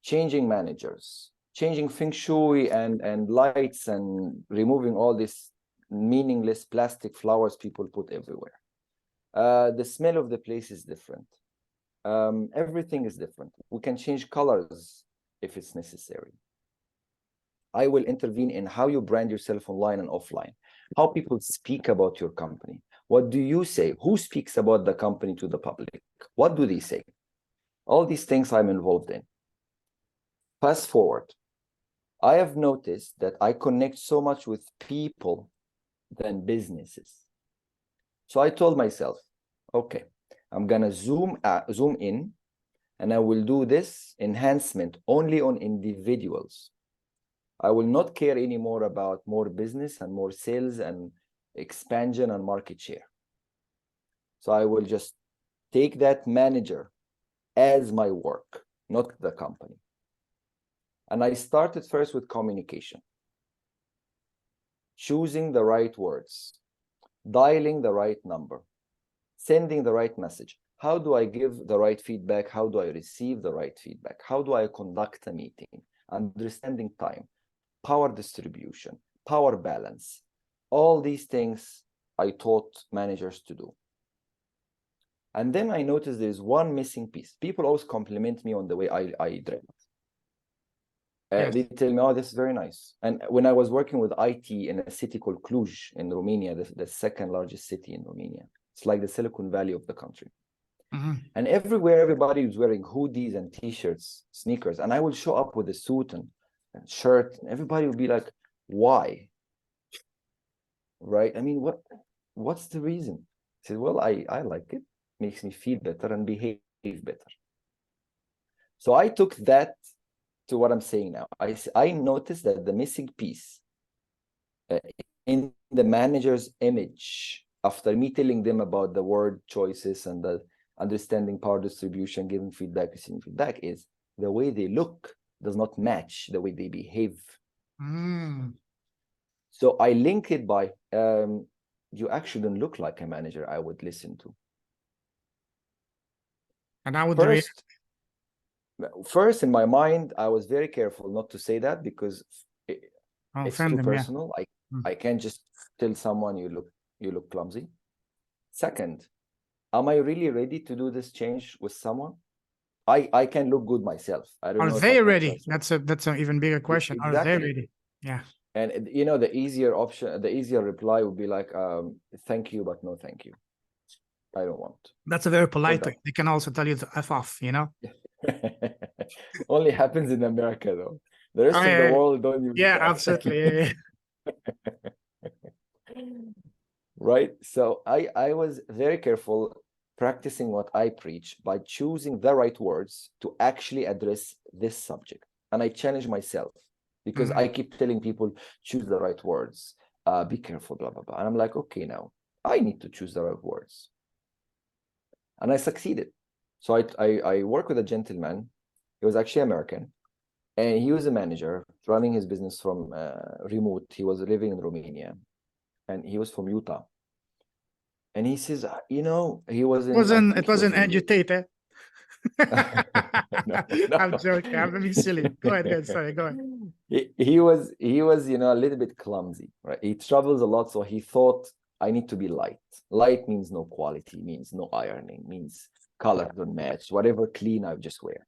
B: changing managers, changing feng shui and lights, and removing all these meaningless plastic flowers people put everywhere. The smell of the place is different. Everything is different. We can change colors if it's necessary. I will intervene in how you brand yourself online and offline, how people speak about your company. What do you say? Who speaks about the company to the public? What do they say? All these things I'm involved in. Fast forward. I have noticed that I connect so much with people than businesses. So I told myself, okay, I'm gonna zoom in, and I will do this enhancement only on individuals. I will not care anymore about more business and more sales and expansion and market share. So I will just take that manager as my work, not the company. And I started first with communication, choosing the right words, dialing the right number, sending the right message. How do I give the right feedback? How do I receive the right feedback? How do I conduct a meeting? Understanding time, power distribution, power balance. All these things I taught managers to do. And then I noticed there's one missing piece. People always compliment me on the way I dress.
A: Yes.
B: They tell me, oh, this is very nice. And when I was working with IT in a city called Cluj in Romania, the second largest city in Romania, it's like the Silicon Valley of the country. And everywhere, everybody was wearing hoodies and T-shirts, sneakers. And I would show up with a suit and shirt, and everybody would be like, why? Right? I mean, what's the reason? I said, well, I like it. Makes me feel better and behave better. So I took that to what I'm saying now. I noticed that the missing piece in the manager's image, after me telling them about the word choices and the understanding power distribution, giving feedback, receiving feedback, is the way they look does not match the way they behave. So I link it by, you actually don't look like a manager I would listen to.
A: And I would
B: First, in my mind, I was very careful not to say that because it's too personal. Yeah. I can't just tell someone you look clumsy. Second, am I really ready to do this change with someone? I can look good myself. I don't know.
A: Are they ready? That's an even bigger question.
B: Exactly.
A: Are they ready? Yeah.
B: And you know, the easier option, the easier reply would be like, thank you, but no thank you. I don't want.
A: That's a very polite way. They can also tell you to F off, you know?
B: Only happens in America, though. The rest of the world don't use that.
A: Absolutely.
B: Right? So I was very careful practicing what I preach by choosing the right words to actually address this subject. And I challenge myself because I keep telling people, choose the right words, be careful, blah, blah, blah. And I'm like, okay, now I need to choose the right words. And I succeeded. So I work with a gentleman. He was actually American, and he was a manager running his business from remote. He was living in Romania, and he was from Utah. And he says, he was in, I think
A: It
B: he was
A: wasn't
B: in
A: Andrew Tate, eh?
B: no,
A: I'm
B: no.
A: joking. I'm being silly. Go ahead. Sorry, go ahead.
B: He was, a little bit clumsy, right? He travels a lot, so he thought, I need to be light. Light means no quality, means no ironing, means color don't match, whatever clean, I just wear.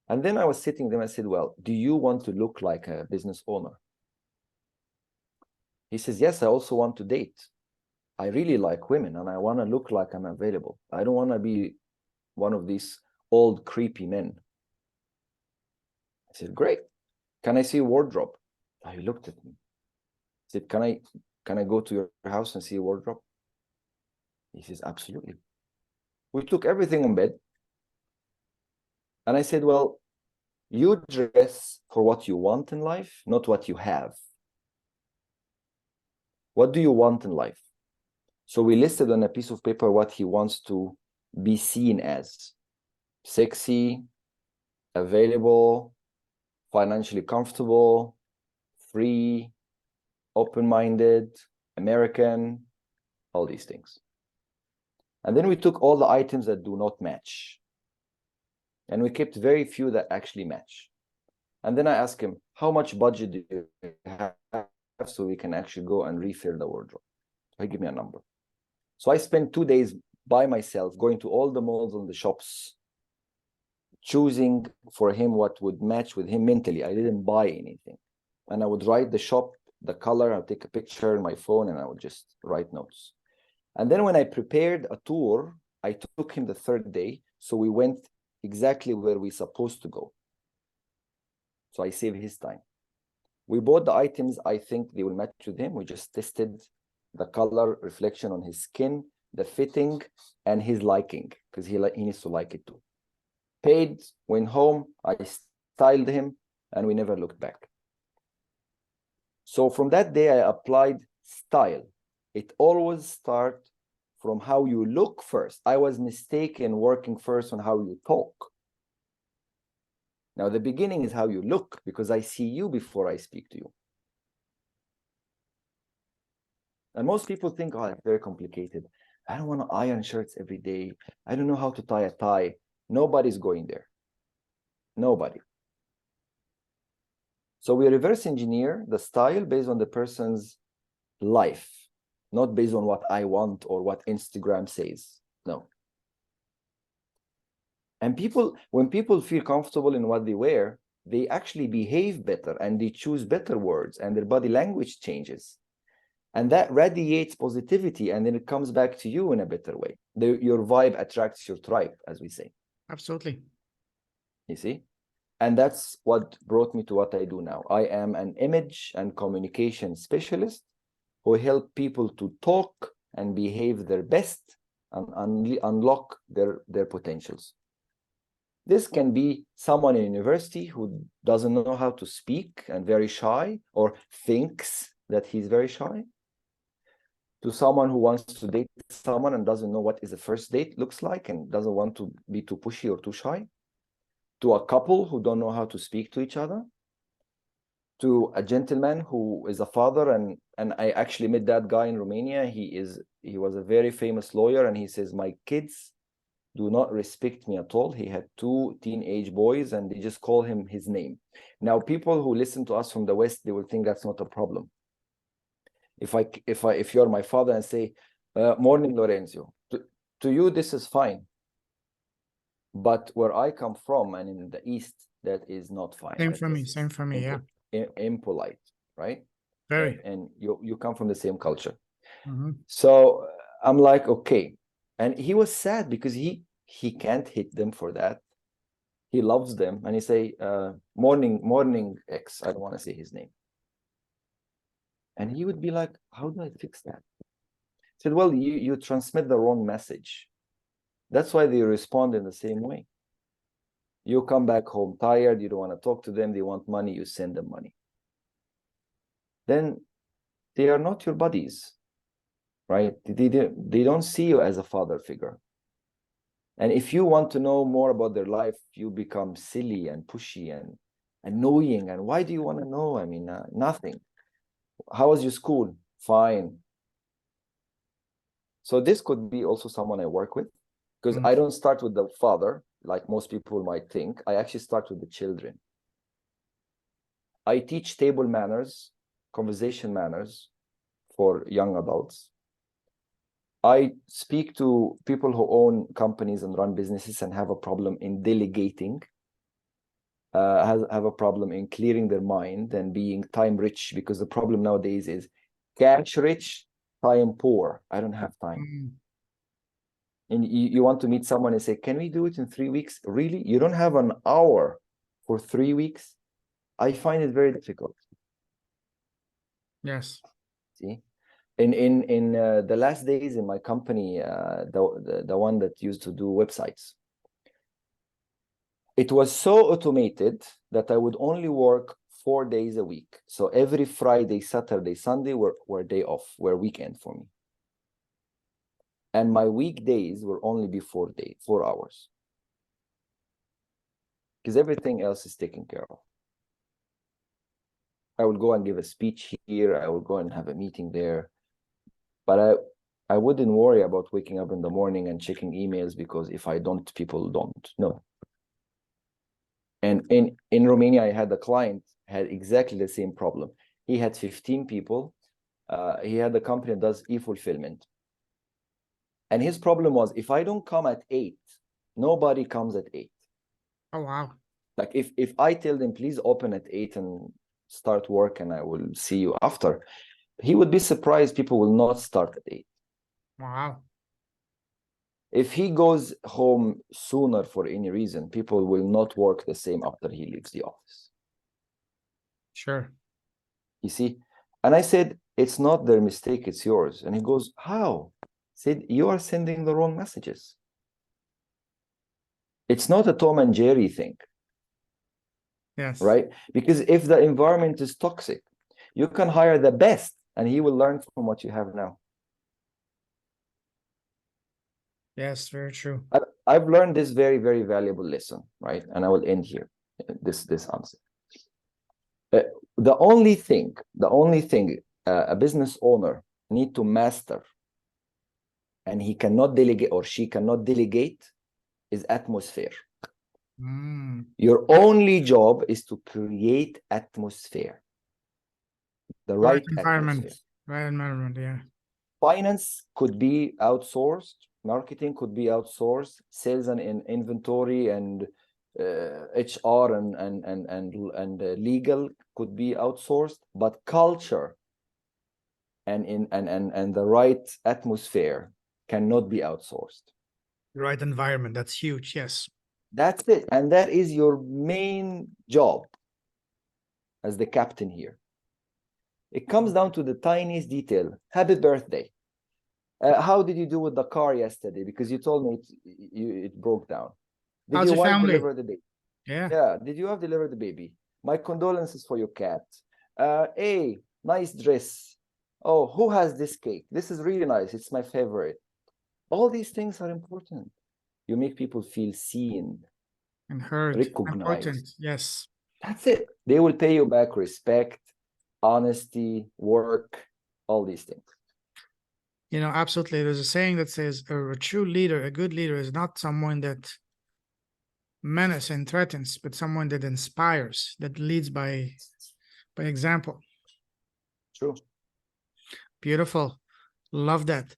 B: And then I was sitting there and I said, well, do you want to look like a business owner? He says, yes, I also want to date. I really like women and I want to look like I'm available. I don't want to be one of these old creepy men. I said, great. Can I see a wardrobe? He looked at me. I said, can I go to your house and see a wardrobe? He says, absolutely. We took everything on bed. And I said, well, you dress for what you want in life, not what you have. What do you want in life? So we listed on a piece of paper what he wants to be seen as: sexy, available, financially comfortable, free, open-minded, American, all these things. And then we took all the items that do not match. And we kept very few that actually match. And then I asked him, how much budget do you have so we can actually go and refill the wardrobe? He gave me a number. So I spent 2 days by myself, going to all the malls and the shops, choosing for him what would match with him mentally. I didn't buy anything. And I would write the shop, the color, I'll take a picture on my phone, and I would just write notes. And then when I prepared a tour, I took him the third day. So we went exactly where we're supposed to go. So I saved his time. We bought the items I think they will match with him. We just tested the color, reflection on his skin, the fitting, and his liking, because he needs to like it too. Paid, went home, I styled him, and we never looked back. So from that day, I applied style. It always starts from how you look first. I was mistaken working first on how you talk. Now, the beginning is how you look, because I see you before I speak to you. And most people think, oh, it's very complicated. I don't want to iron shirts every day. I don't know how to tie a tie. Nobody's going there. Nobody. So we reverse engineer the style based on the person's life, not based on what I want or what Instagram says. No. And when people feel comfortable in what they wear, they actually behave better and they choose better words and their body language changes. And that radiates positivity, and then it comes back to you in a better way. Your vibe attracts your tribe, as we say.
A: Absolutely.
B: You see? And that's what brought me to what I do now. I am an image and communication specialist who help people to talk and behave their best and unlock their potentials. This can be someone in university who doesn't know how to speak and very shy, or thinks that he's very shy, to someone who wants to date someone and doesn't know what is a first date looks like and doesn't want to be too pushy or too shy, to a couple who don't know how to speak to each other, to a gentleman who is a father, and I actually met that guy in Romania. He was a very famous lawyer, and he says, my kids do not respect me at all. He had 2 teenage boys and they just call him his name. Now, people who listen to us from the West, they will think that's not a problem. If you're my father and say, morning, Lorenzo, to you, this is fine. But where I come from and in the East, that is not fine.
A: Same for me, yeah.
B: Impolite, right?
A: Very.
B: And you come from the same culture.
A: Mm-hmm.
B: So I'm like, okay. And he was sad because he can't hit them for that. He loves them. And he say, morning X, I don't want to say his name. And he would be like, how do I fix that? I said, well, you transmit the wrong message. That's why they respond in the same way. You come back home tired, you don't want to talk to them, they want money, you send them money. Then they are not your buddies, right? They don't see you as a father figure. And if you want to know more about their life, you become silly and pushy and annoying. And why do you want to know? I mean, nothing. How was your school? Fine. So this could be also someone I work with, because I don't start with the father, like most people might think. I actually start with the children. I teach table manners, conversation manners for young adults. I speak to people who own companies and run businesses and have a problem in delegating, have a problem in clearing their mind and being time rich, because the problem nowadays is cash rich, time poor. I don't have time. And you want to meet someone and say, can we do it in 3 weeks? Really? You don't have an hour for 3 weeks? I find it very difficult.
A: Yes.
B: See? In the last days in my company, the one that used to do websites, it was so automated that I would only work 4 days a week. So every Friday, Saturday, Sunday were day off, were weekend for me. And my weekdays were only be 4 hours. Because everything else is taken care of. I will go and give a speech here. I will go and have a meeting there. But I wouldn't worry about waking up in the morning and checking emails, because if I don't, people don't. No. And in Romania, I had a client had exactly the same problem. He had 15 people. He had a company that does e-fulfillment. And his problem was, if I don't come at 8, nobody comes at 8.
A: Oh, wow.
B: Like if I tell them, please open at 8 and start work and I will see you after, he would be surprised people will not start at 8.
A: Wow.
B: If he goes home sooner for any reason, people will not work the same after he leaves the office.
A: Sure.
B: You see? And I said, it's not their mistake, it's yours. And he goes, how? I said, you are sending the wrong messages. It's not a Tom and Jerry thing.
A: Yes.
B: Right? Because if the environment is toxic, you can hire the best and he will learn from what you have now.
A: Yes, very true.
B: I've learned this very, very valuable lesson, right? And I will end here, this answer. The only thing a business owner need to master, and he cannot delegate or she cannot delegate, is atmosphere. Your only job is to create atmosphere, the right
A: environment.
B: atmosphere.
A: Right environment, yeah.
B: Finance could be outsourced, marketing could be outsourced, sales and inventory and HR and legal could be outsourced, but culture and the right atmosphere cannot be outsourced.
A: The right environment, that's huge, yes.
B: That's it. And that is your main job as the captain here. It comes down to the tiniest detail. Happy birthday. How did you do with the car yesterday? Because you told me it broke down. Did
A: How's
B: your
A: your
B: wife
A: family?
B: deliver the baby?
A: Yeah.
B: Yeah. Did you have delivered the baby? My condolences for your cat. Hey, nice dress. Oh, who has this cake? This is really nice. It's my favorite. All these things are important. You make people feel seen
A: And heard.
B: recognized.
A: Important, yes.
B: That's it. They will pay you back respect, honesty, work, all these things.
A: You know, absolutely. There's a saying that says a true leader, a good leader, is not someone that menaces and threatens, but someone that inspires, that leads by example.
B: True.
A: Beautiful. Love that.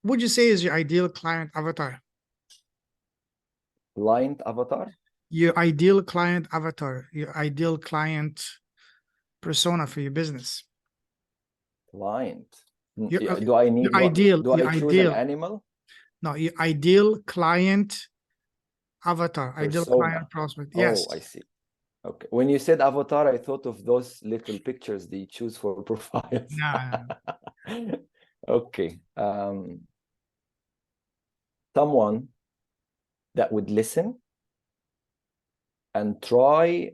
A: What would you say is your ideal client avatar?
B: Client avatar?
A: Your ideal client avatar, your ideal client persona for your business.
B: Client.
A: Your,
B: Do I need do I choose an animal?
A: No, your ideal client avatar,
B: Persona.
A: ideal client prospect. Yes.
B: Oh, I see. Okay. When you said avatar, I thought of those little pictures they choose for profiles.
A: No.
B: Okay. Someone that would listen and try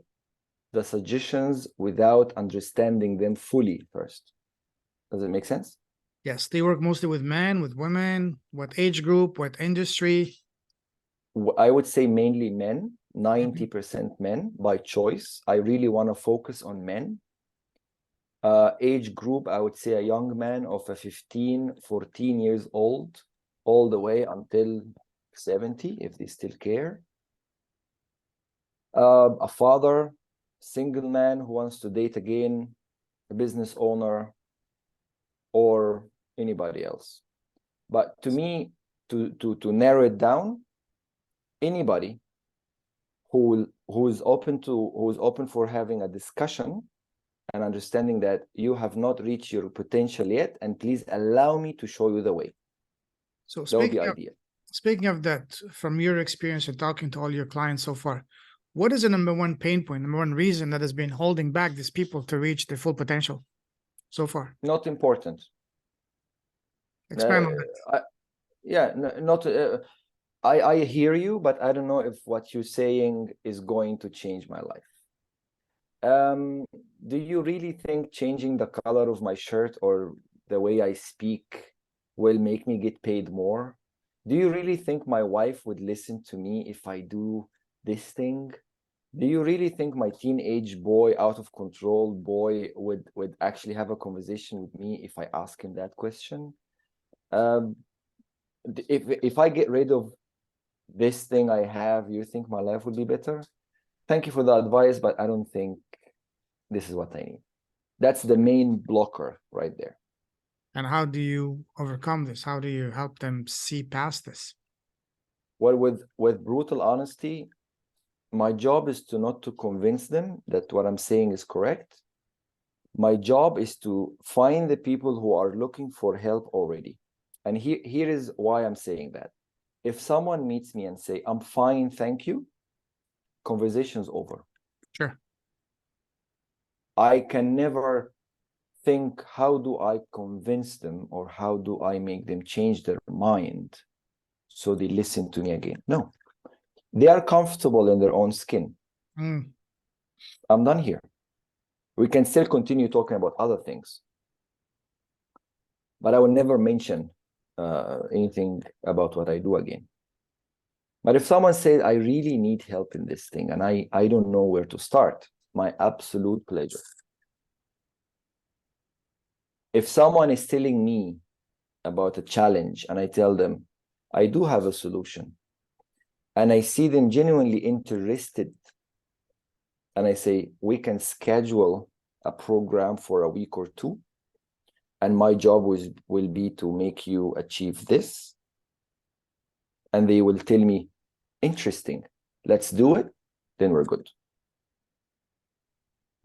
B: the suggestions without understanding them fully first. Does it make sense?
A: Yes, they work mostly with men, with women, what age group, what industry.
B: I would say mainly men, 90% men by choice. I really want to focus on men. Age group, I would say a young man of 15, 14 years old, all the way until 70, if they still care. A father, single man who wants to date again, a business owner, or anybody else. But to me, to narrow it down, anybody who's open for having a discussion and understanding that you have not reached your potential yet, and please allow me to show you the way.
A: So
B: that would be ideal.
A: Speaking of that, from your experience and talking to all your clients so far, what is the number one pain point, number one reason that has been holding back these people to reach their full potential so far?
B: Not important.
A: Expand on that.
B: I hear you, but I don't know if what you're saying is going to change my life. Do you really think changing the color of my shirt or the way I speak will make me get paid more? Do you really think my wife would listen to me if I do this thing? Do you really think my teenage boy, out of control boy, would actually have a conversation with me if I ask him that question? If I get rid of this thing I have, you think my life would be better? Thank you for the advice, but I don't think this is what I need. That's the main blocker right there.
A: And how do you overcome this? How do you help them see past this?
B: Well, with brutal honesty, my job is not to convince them that what I'm saying is correct. My job is to find the people who are looking for help already. And here is why I'm saying that. If someone meets me and say, I'm fine, thank you, conversation's over.
A: Sure.
B: I can never think, how do I convince them or how do I make them change their mind so they listen to me again? No, they are comfortable in their own skin. I'm done here. We can still continue talking about other things, but I will never mention anything about what I do again. But if someone says, I really need help in this thing and I don't know where to start, my absolute pleasure. If someone is telling me about a challenge and I tell them, I do have a solution, and I see them genuinely interested, and I say, we can schedule a program for a week or two, and my job will be to make you achieve this, and they will tell me, interesting, let's do it, then we're good.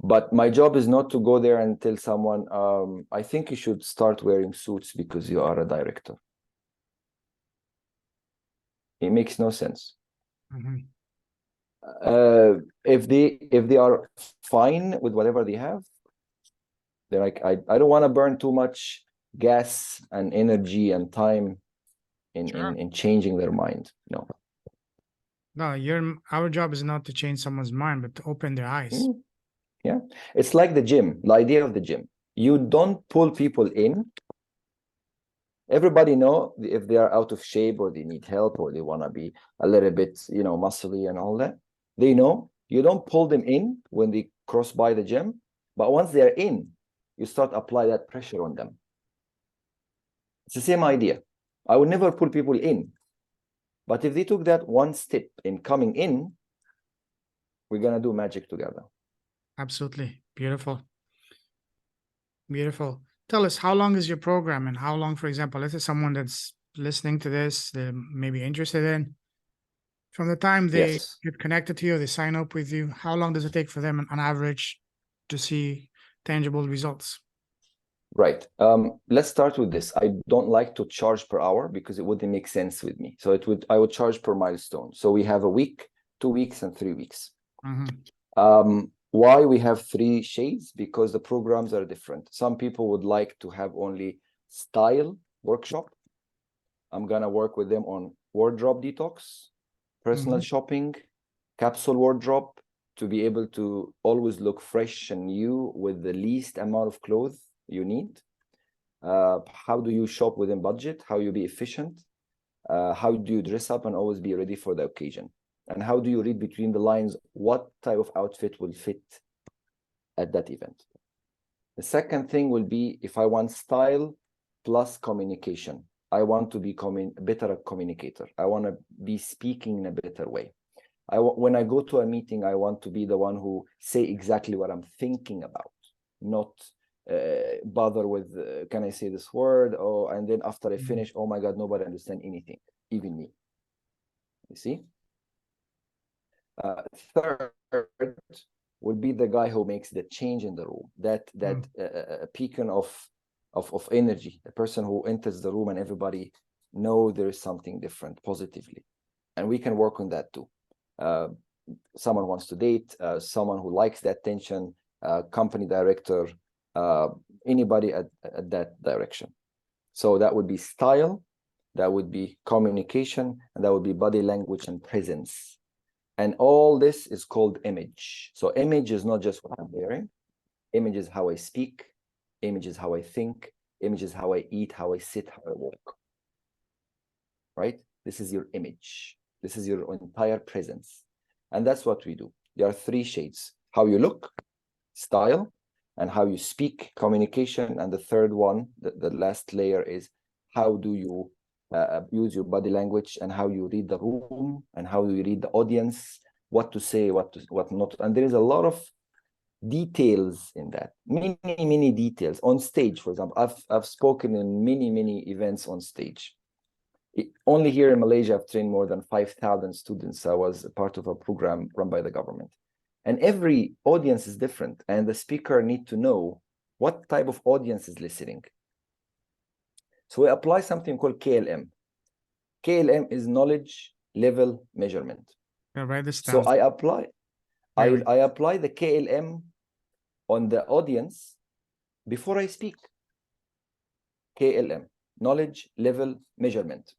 B: But my job is not to go there and tell someone, I think you should start wearing suits because you are a director. It makes no sense. If they are fine with whatever they have, they're like, I don't want to burn too much gas and energy and time in changing their mind. No,
A: our job is not to change someone's mind, but to open their eyes.
B: Yeah, it's like the gym, the idea of the gym. You don't pull people in. Everybody know if they are out of shape or they need help or they want to be a little bit, muscly and all that. They know. You don't pull them in when they cross by the gym, but once they're in, you start apply that pressure on them. It's the same idea. I would never pull people in, but if they took that one step in coming in, we're gonna do magic together.
A: Absolutely. Beautiful. Beautiful. Tell us, how long is your program, and how long, for example, let's say someone that's listening to this, they may be interested in, from the time they get connected to you, they sign up with you, how long does it take for them on average to see tangible results?
B: Right. Let's start with this. I don't like to charge per hour because it wouldn't make sense with me. So I would charge per milestone. So we have a week, 2 weeks, and 3 weeks. Why we have 3 shades? Because the programs are different. Some people would like to have only style workshop. I'm gonna work with them on wardrobe detox, personal shopping, capsule wardrobe, to be able to always look fresh and new with the least amount of clothes you need. How do you shop within budget? How you be efficient? How do you dress up and always be ready for the occasion? And how do you read between the lines what type of outfit will fit at that event? The second thing will be if I want style plus communication. I want to be better communicator. I want to be speaking in a better way. When I go to a meeting, I want to be the one who say exactly what I'm thinking about, not bother with, can I say this word? Oh, and then after I finish, oh my God, nobody understand anything, even me. You see? Third would be the guy who makes the change in the room, that beacon of energy, the person who enters the room and everybody know there is something different positively. And we can work on that too. Someone wants to date, someone who likes that tension, company director, anybody at that direction. So that would be style, that would be communication, and that would be body language and presence. And all this is called image. So image is not just what I'm wearing. Image is how I speak. Image is how I think. Image is how I eat, how I sit, how I walk. Right? This is your image. This is your entire presence. And that's what we do. There are three shades: how you look, style, and how you speak, communication. And the third one, the last layer, is how do you use your body language and how you read the room and how you read the audience, what to say, what not. And there is a lot of details in that, many details on stage. For example, I've spoken in many events on stage. Only here in Malaysia, I've trained more than 5,000 students. I was a part of a program run by the government. And every audience is different. And the speaker need to know what type of audience is listening. So we apply something called KLM. KLM is knowledge level measurement.
A: Yeah, write this
B: So
A: down.
B: I apply the KLM on the audience before I speak. KLM, knowledge level measurement.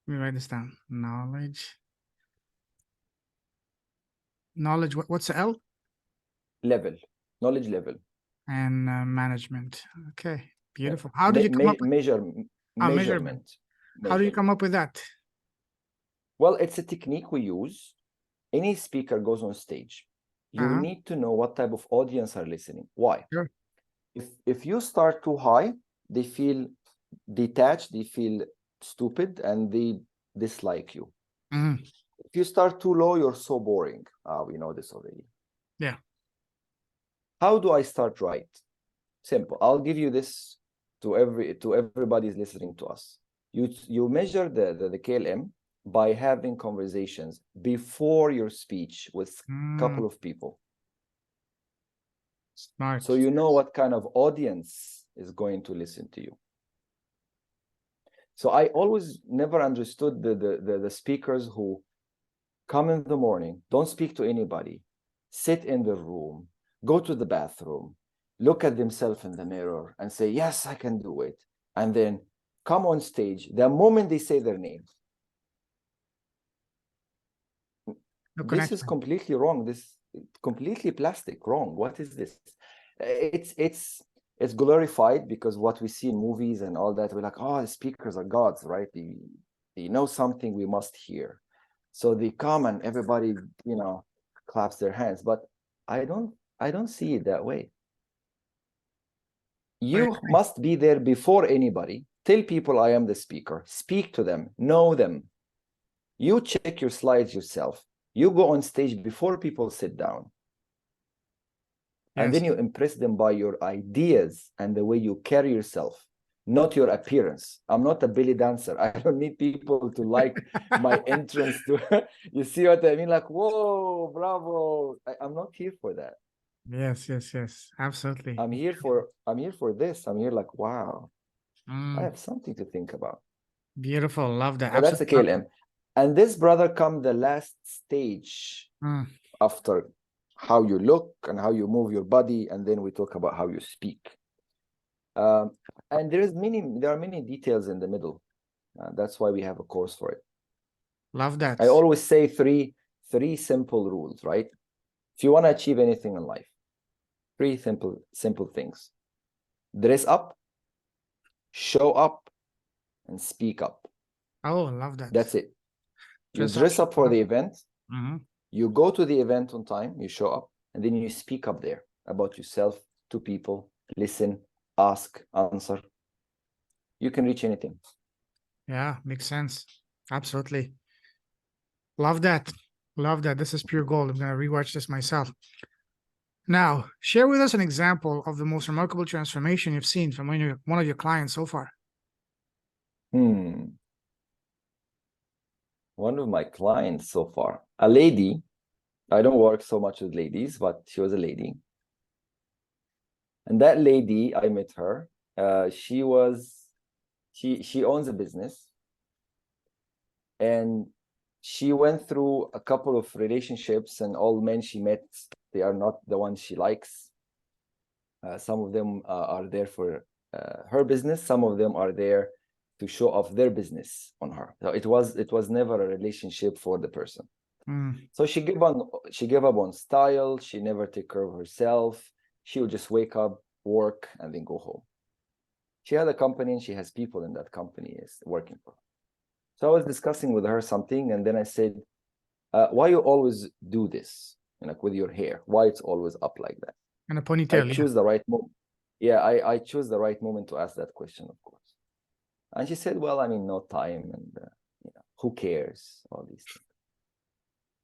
A: Let me write this down. Knowledge. What's the L?
B: Level, knowledge level.
A: And management. Okay, beautiful. How did you come up with
B: measurement?
A: How do you come up with that?
B: Well, it's a technique we use. Any speaker goes on stage. You need to know what type of audience are listening. Why?
A: Sure.
B: If you start too high, they feel detached, they feel stupid, and they dislike you. If you start too low, you're so boring. We know this already.
A: Yeah.
B: How do I start right? Simple. I'll give you this to everybody's listening to us. You measure the KLM by having conversations before your speech with a couple of people.
A: Smart.
B: So you know what kind of audience is going to listen to you. So I always never understood the speakers who come in the morning, don't speak to anybody, sit in the room, go to the bathroom, look at themselves in the mirror and say, yes, I can do it. And then come on stage. The moment they say their name, this is completely wrong. This completely plastic, wrong. What is this? It's glorified because what we see in movies and all that, we're like, oh, the speakers are gods, right? They know something we must hear. So they come and everybody, claps their hands. But I don't see it that way. You must be there before anybody. Tell people I am the speaker. Speak to them. Know them. You check your slides yourself. You go on stage before people sit down. Yes. And then you impress them by your ideas and the way you carry yourself, not your appearance. I'm not a belly dancer. I don't need people to like my entrance to, you see what I mean? Like, whoa, bravo. I'm not here for that.
A: Yes, absolutely.
B: I'm here for this. I'm here like, wow, I have something to think about.
A: Beautiful. Love that.
B: So that's the KLM. And this brother come the last stage after how you look and how you move your body, and then we talk about how you speak. And there are many details in the middle. That's why we have a course for it.
A: Love that.
B: I always say three simple rules, right? If you want to achieve anything in life, three simple things: dress up, show up, and speak up.
A: Oh, I love that.
B: That's it. You dress up for the event.
A: Mm-hmm.
B: You go to the event on time, you show up, and then you speak up there about yourself to people, listen, ask, answer. You can reach anything.
A: Yeah, makes sense. Absolutely. Love that. Love that. This is pure gold. I'm going to rewatch this myself. Now, share with us an example of the most remarkable transformation you've seen from one of your clients so far.
B: One of my clients so far, a lady. I don't work so much with ladies, but she was a lady. And that lady, I met her. She owns a business. And she went through a couple of relationships, and all men she met, they are not the ones she likes. Some of them are there for her business. Some of them are there to show off their business on her. So it was never a relationship for the person. So she gave up on style. She never take care of herself. She would just wake up, work, and then go home. She had a company, and she has people in that company is working for her. So I was discussing with her something, and then I said, why you always do this? Like with your hair, why it's always up like that?
A: And a ponytail.
B: I choose the right moment. Yeah, I choose the right moment to ask that question, of course. And she said, well, I mean, no time, and who cares? All these things.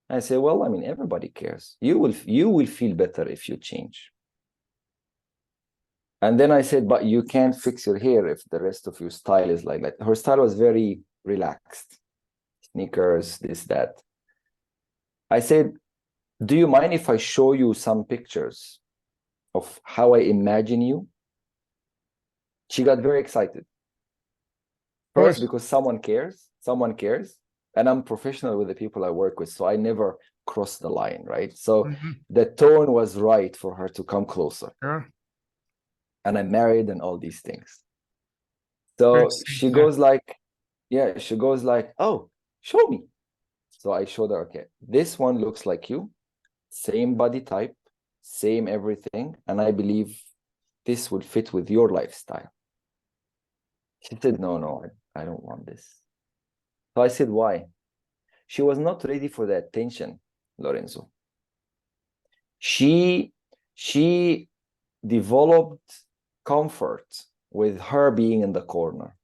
B: I say, well, I mean, everybody cares. You will feel better if you change. And then I said, but you can't fix your hair if the rest of your style is like that. Her style was very relaxed. Sneakers, this, that. I said, do you mind if I show you some pictures of how I imagine you? She got very excited. First, because someone cares, and I'm professional with the people I work with, so I never cross the line, right? So the tone was right for her to come closer.
A: Sure.
B: And I'm married and all these things. So she goes like, oh, show me. So I showed her, okay, this one looks like you, same body type, same everything, and I believe this would fit with your lifestyle. She said, no, I don't want this. So I said, why? She was not ready for the attention, Lorenzo. She developed comfort with her being in the corner.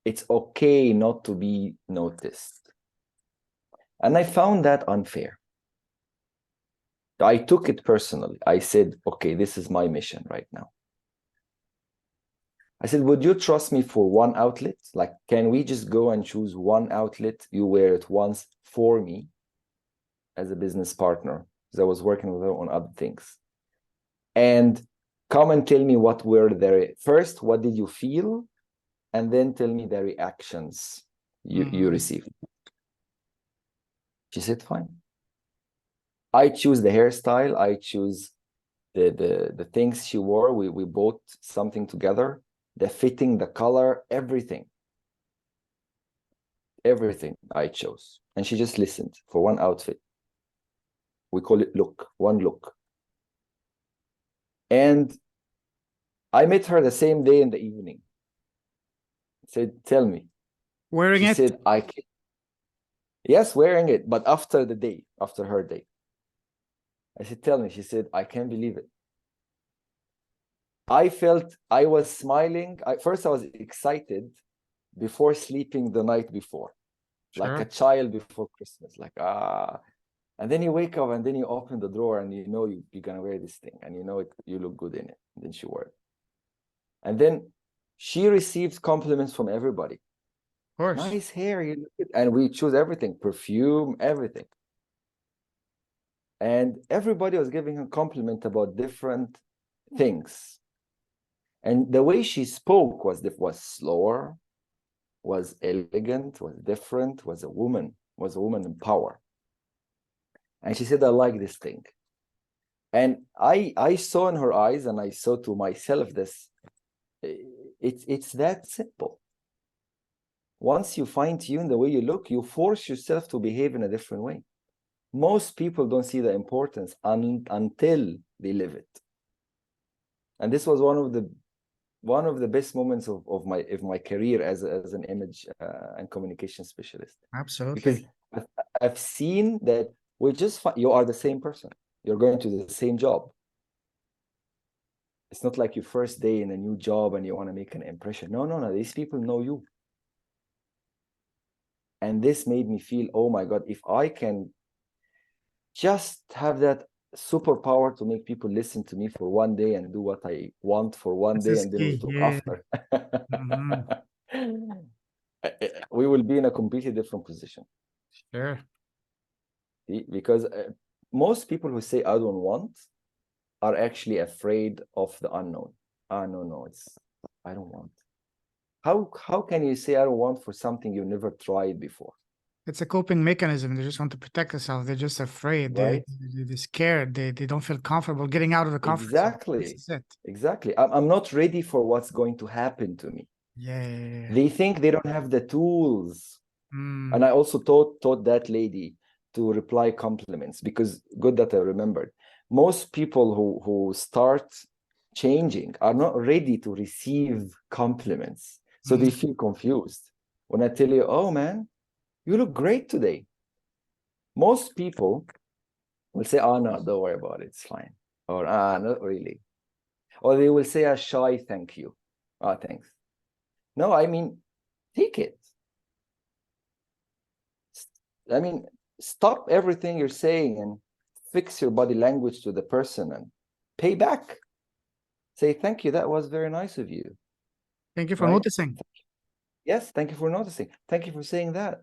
B: It's okay not to be noticed. And I found that unfair. I took it personally. I said, okay, this is my mission right now. I said, would you trust me for one outlet? Like, can we just go and choose one outlet? You wear it once for me as a business partner, because I was working with her on other things. And come and tell me what were there. First, what did you feel? And then tell me the reactions you received. She said, fine. I choose the hairstyle. I choose the things she wore. We bought something together. The fitting, the color, everything I chose. And she just listened for one outfit. We call it one look. And I met her the same day in the evening. I said, tell me.
A: Wearing it?
B: She said, I can. Yes, wearing it, but after her day. I said, tell me. She said, I can't believe it. I was smiling. First, I was excited before sleeping the night before, like a child before Christmas, like, and then you wake up and then you open the drawer and you know you're going to wear this thing and you know you look good in it. And then she wore it. And then she received compliments from everybody.
A: Of course.
B: Nice hair. And we choose everything, perfume, everything. And everybody was giving her compliment about different things. And the way she spoke was slower, was elegant, was different, was a woman in power. And she said, I like this thing. And I saw in her eyes, and I saw to myself this, it's that simple. Once you fine-tune the way you look, you force yourself to behave in a different way. Most people don't see the importance until they live it. And this was one of the one of the best moments of my career as an image and communication specialist. Because
A: Absolutely.
B: I've seen that you are the same person. You're going to the same job. It's not like your first day in a new job and you want to make an impression. No. These people know you. And this made me feel, oh my God, if I can just have that superpower to make people listen to me for one day and do what I want for one
A: This
B: day,
A: is
B: and then we
A: key.
B: talk
A: Yeah.
B: after.
A: Mhm.
B: We will be in a completely different position.
A: Sure.
B: Because most people who say I don't want are actually afraid of the unknown. No, I don't want. How can you say I don't want for something you never tried before?
A: It's a coping mechanism. They just want to protect themselves. They're just afraid.
B: Right?
A: They're scared. They don't feel comfortable getting out of the comfort zone. This
B: Exactly.
A: is it.
B: Exactly. I'm not ready for what's going to happen to me.
A: Yeah.
B: They think they don't have the tools. And
A: Mm.
B: I also taught that lady to reply compliments, because good that I remembered. Most people who start changing are not ready to receive compliments. So they feel confused. When I tell you, oh man, you look great today. Most people will say, oh no, don't worry about it, it's fine. Or not really. Or they will say a shy thank you. Thanks. No, I mean, take it. I mean, stop everything you're saying and fix your body language to the person and pay back. Say, thank you. That was very nice of you.
A: Thank you for
B: Right?
A: noticing.
B: Yes, thank you for noticing. Thank you for saying that.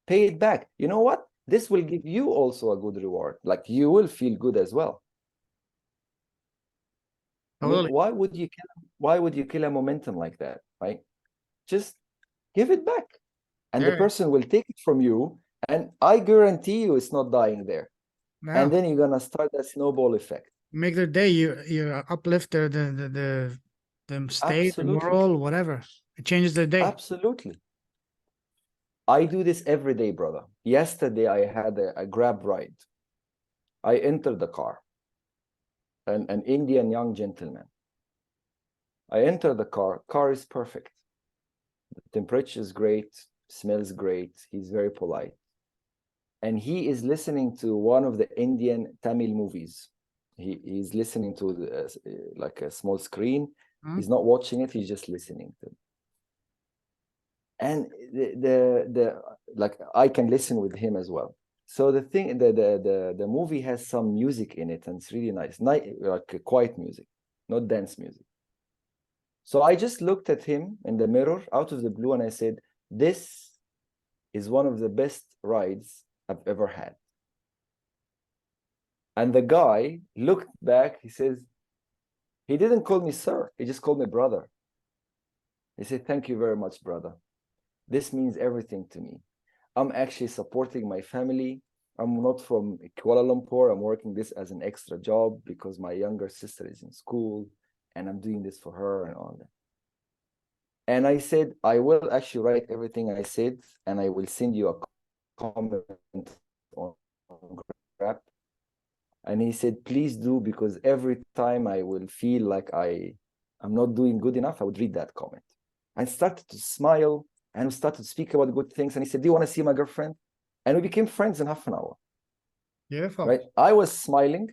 B: Pay it back. You know what? This will give you also a good reward. Like, you will feel good as well. I mean,
A: Totally.
B: why would you kill a momentum like that? Right? Just give it back. And the
A: Yeah.
B: person will take it from you. And I guarantee you it's not dying there.
A: Now
B: And then you're gonna start that snowball effect.
A: make their day. You uplift the state, the
B: Absolutely.
A: moral, whatever. It changes their day.
B: Absolutely. I do this every day, brother. Yesterday, I had a Grab ride. I entered the car, an Indian young gentleman. I enter the car is perfect. The temperature is great, smells great. He's very polite. And he is listening to one of the Indian Tamil movies. He's listening to like a small screen.
A: Hmm?
B: He's not watching it, he's just listening to it. And the like I can listen with him as well. So the movie has some music in it, and it's really nice, like quiet music, not dance music. So I just looked at him in the mirror out of the blue, and I said, "This is one of the best rides I've ever had." And the guy looked back. He says, he didn't call me sir. He just called me brother. He said, "Thank you very much, brother. This means everything to me. I'm actually supporting my family. I'm not from Kuala Lumpur. I'm working this as an extra job because my younger sister is in school, and I'm doing this for her and all that." And I said, I will actually write everything I said, and I will send you a comment on Grab. And he said, please do, because every time I will feel like I'm not doing good enough, I would read that comment. And started to smile, and we started to speak about good things. And he said, do you want to see my girlfriend? And we became friends in half an hour.
A: Beautiful.
B: Right? I was smiling,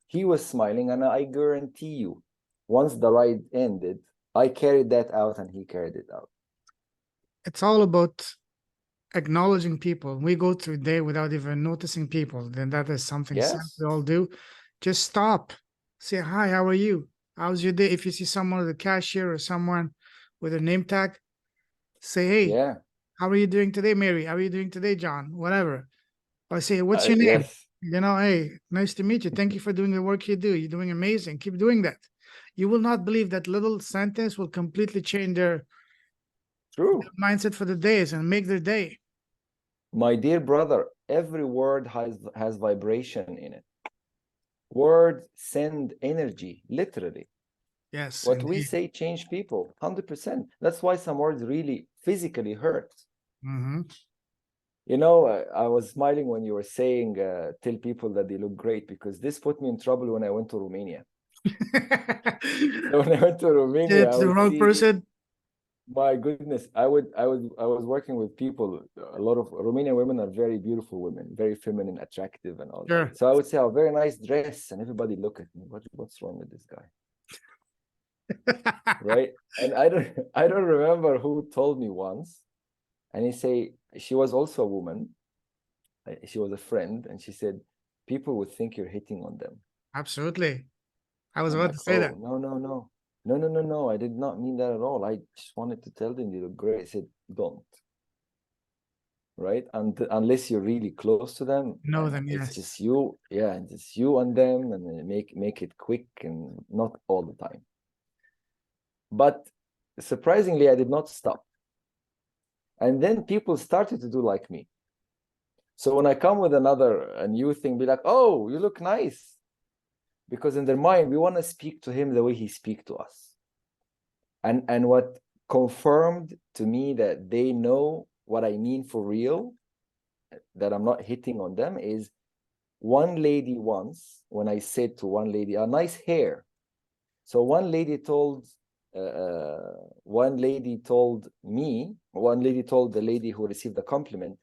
B: he was smiling, and I guarantee you, once the ride ended, I carried that out and he carried it out.
A: It's all about acknowledging people. We go through a day without even noticing people. Then that is something sad
B: Yes.
A: we all do. Just stop. Say hi, how are you? How's your day? If you see someone at the cashier or someone with a name tag, say, hey,
B: Yeah.
A: how are you doing today, Mary? How are you doing today, John? Whatever. Or say, what's your name?
B: Yes.
A: Hey, nice to meet you. Thank you for doing the work you do. You're doing amazing. Keep doing that. You will not believe that little sentence will completely change their
B: True.
A: mindset for the days and make their day.
B: My dear brother, every word has vibration in it. Words send energy, literally.
A: Yes,
B: What we
A: indeed.
B: say change people, 100%. That's why some words really physically hurt.
A: Mm-hmm.
B: You know, I was smiling when you were saying, tell people that they look great, because this put me in trouble when I went to Romania. So when I went to Romania, I
A: It's the
B: would
A: wrong
B: see,
A: person.
B: my goodness, I was working with people. A lot of Romanian women are very beautiful women, very feminine, attractive, and all
A: Sure.
B: that. So I would say, "Oh, very nice dress," and everybody look at me. What's wrong with this guy, right? And I don't remember who told me once, and he say she was also a woman. She was a friend, and she said, "People would think you're hitting on them."
A: Absolutely. I was
B: I'm
A: about
B: like,
A: to say that.
B: "Oh, no, no, no, no, no, no, no! I did not mean that at all. I just wanted to tell them you look great." I said, "Don't." Right? And unless you're really close to them,
A: Know
B: and
A: them,
B: it's
A: yes.
B: just you, yeah, and it's you and them, and then make it quick and not all the time. But surprisingly, I did not stop. And then people started to do like me. So when I come with a new thing, be like, "Oh, you look nice," because in their mind, we want to speak to him the way he speaks to us. And what confirmed to me that they know what I mean for real, that I'm not hitting on them, is one lady once, when I said to one lady, "A nice hair." So one lady told one lady told the lady who received the compliment,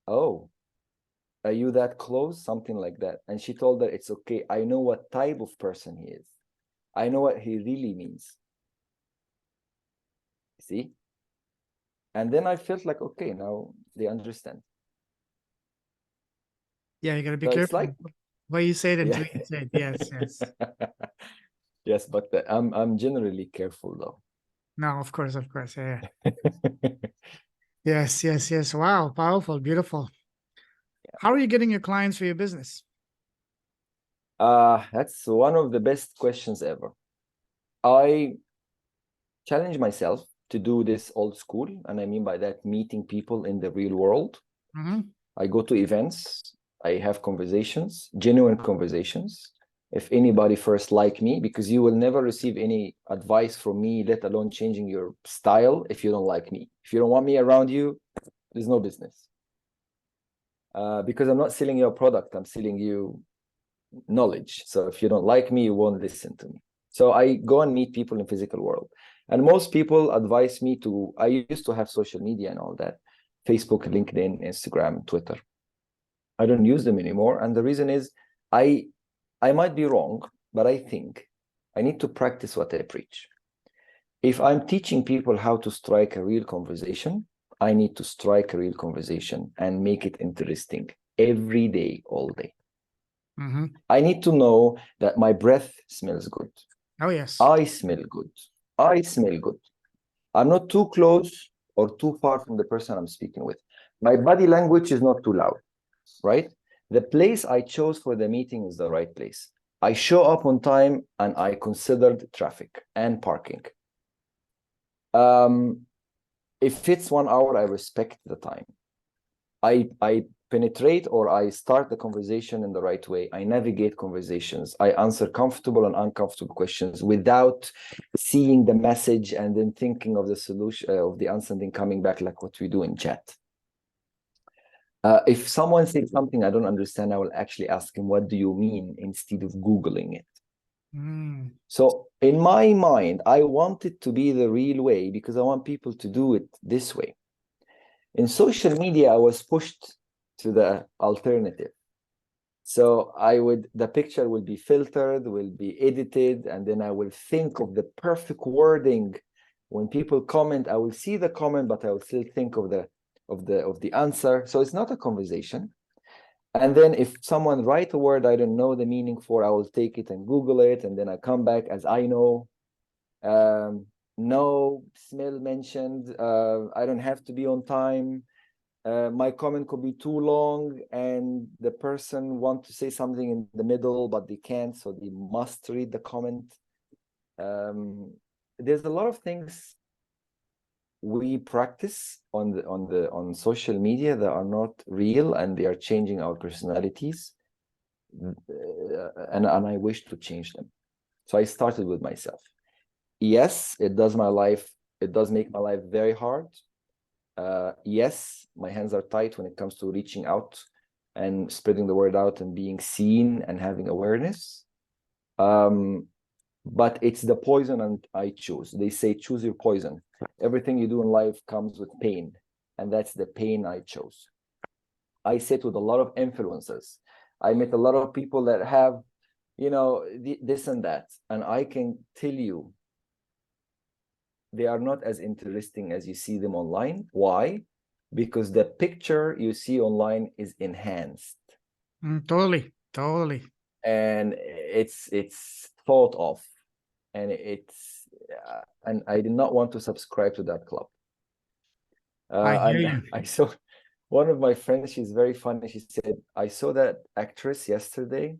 B: "Oh, are you that close?" Something like that. And she told her, "It's okay. I know what type of person he is. I know what he really means." See? And then I felt like, okay, now they understand.
A: Yeah, you gotta be
B: So it's
A: careful
B: like,
A: what you say it
B: yeah.
A: until you say it. Yes, yes.
B: Yes, but I'm generally careful though.
A: No, of course, of course. Yeah. Yes, yes, yes. Wow, powerful, beautiful. How are you getting your clients for your business?
B: That's one of the best questions ever. I challenge myself to do this old school, and I mean by that meeting people in the real world.
A: Mm-hmm.
B: I go to events, I have conversations, genuine conversations. If anybody first like me, because you will never receive any advice from me, let alone changing your style, if you don't like me. If you don't want me around you, there's no business. Because I'm not selling you a product, I'm selling you knowledge. So if you don't like me, you won't listen to me. So I go and meet people in physical world. And most people advise me to, I used to have social media and all that, Facebook, LinkedIn, Instagram, Twitter. I don't use them anymore. And the reason is I might be wrong, but I think I need to practice what I preach. If I'm teaching people how to strike a real conversation, I need to strike a real conversation and make it interesting every day, all day.
A: Mm-hmm.
B: I need to know that my breath smells good.
A: Oh, yes.
B: I smell good. I smell good. I'm not too close or too far from the person I'm speaking with. My body language is not too loud, right? The place I chose for the meeting is the right place. I show up on time and I considered traffic and parking. If it's 1 hour, I respect the time. I penetrate or I start the conversation in the right way. I navigate conversations. I answer comfortable and uncomfortable questions without seeing the message and then thinking of the solution of the answer and then coming back like what we do in chat. If someone says something I don't understand, I will actually ask him, "What do you mean?" instead of Googling it.
A: Mm.
B: So in my mind, I want it to be the real way because I want people to do it this way. In social media, I was pushed to the alternative. So the picture will be filtered, will be edited, and then I will think of the perfect wording. When people comment, I will see the comment, but I will still think of the answer. So it's not a conversation. And then if someone write a word I don't know the meaning for, I will take it and Google it, and then I come back as I know. No smell mentioned. I don't have to be on time. My comment could be too long and the person want to say something in the middle, but they can't, so they must read the comment. There's a lot of things we practice on social media that are not real and they are changing our personalities. And I wish to change them. So I started with myself. Yes, it does make my life very hard. Yes, my hands are tight when it comes to reaching out and spreading the word out and being seen and having awareness. But it's the poison and I choose. They say choose your poison. Everything you do in life comes with pain, and that's the pain I chose. I sit with a lot of influencers. I met a lot of people that have, this and that, and I can tell you they are not as interesting as you see them online. Why? Because the picture you see online is enhanced.
A: Totally.
B: And it's thought of, and and I did not want to subscribe to that club.
A: I hear
B: And
A: you.
B: I saw one of my friends, she's very funny. She said, I saw that actress yesterday.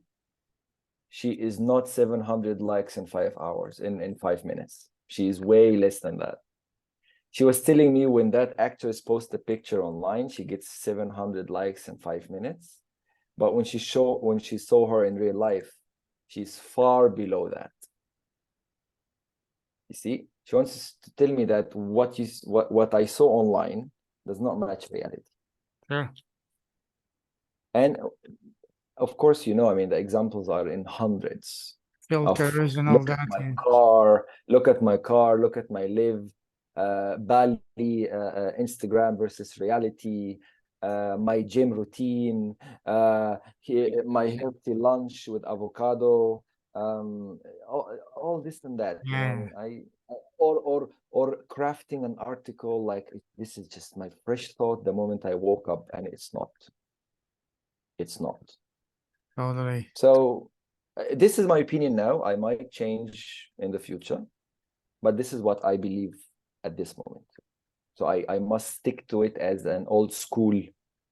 B: She is not 700 likes in 5 hours, in 5 minutes. She is way less than that. She was telling me when that actress posts a picture online, she gets 700 likes in 5 minutes. But when she saw her in real life, she's far below that. You see, she wants to tell me that what I saw online does not match reality.
A: Sure.
B: And of course, the examples are in hundreds.
A: Filters and all that.
B: Look at my car, look at my live, Bali, Instagram versus reality, my gym routine, my healthy lunch with avocado, all this and that.
A: Yeah.
B: Or crafting an article like this is just my fresh thought the moment I woke up, and it's not.
A: Totally.
B: So this is my opinion now. I might change in the future, but this is what I believe at this moment. So I must stick to it as an old school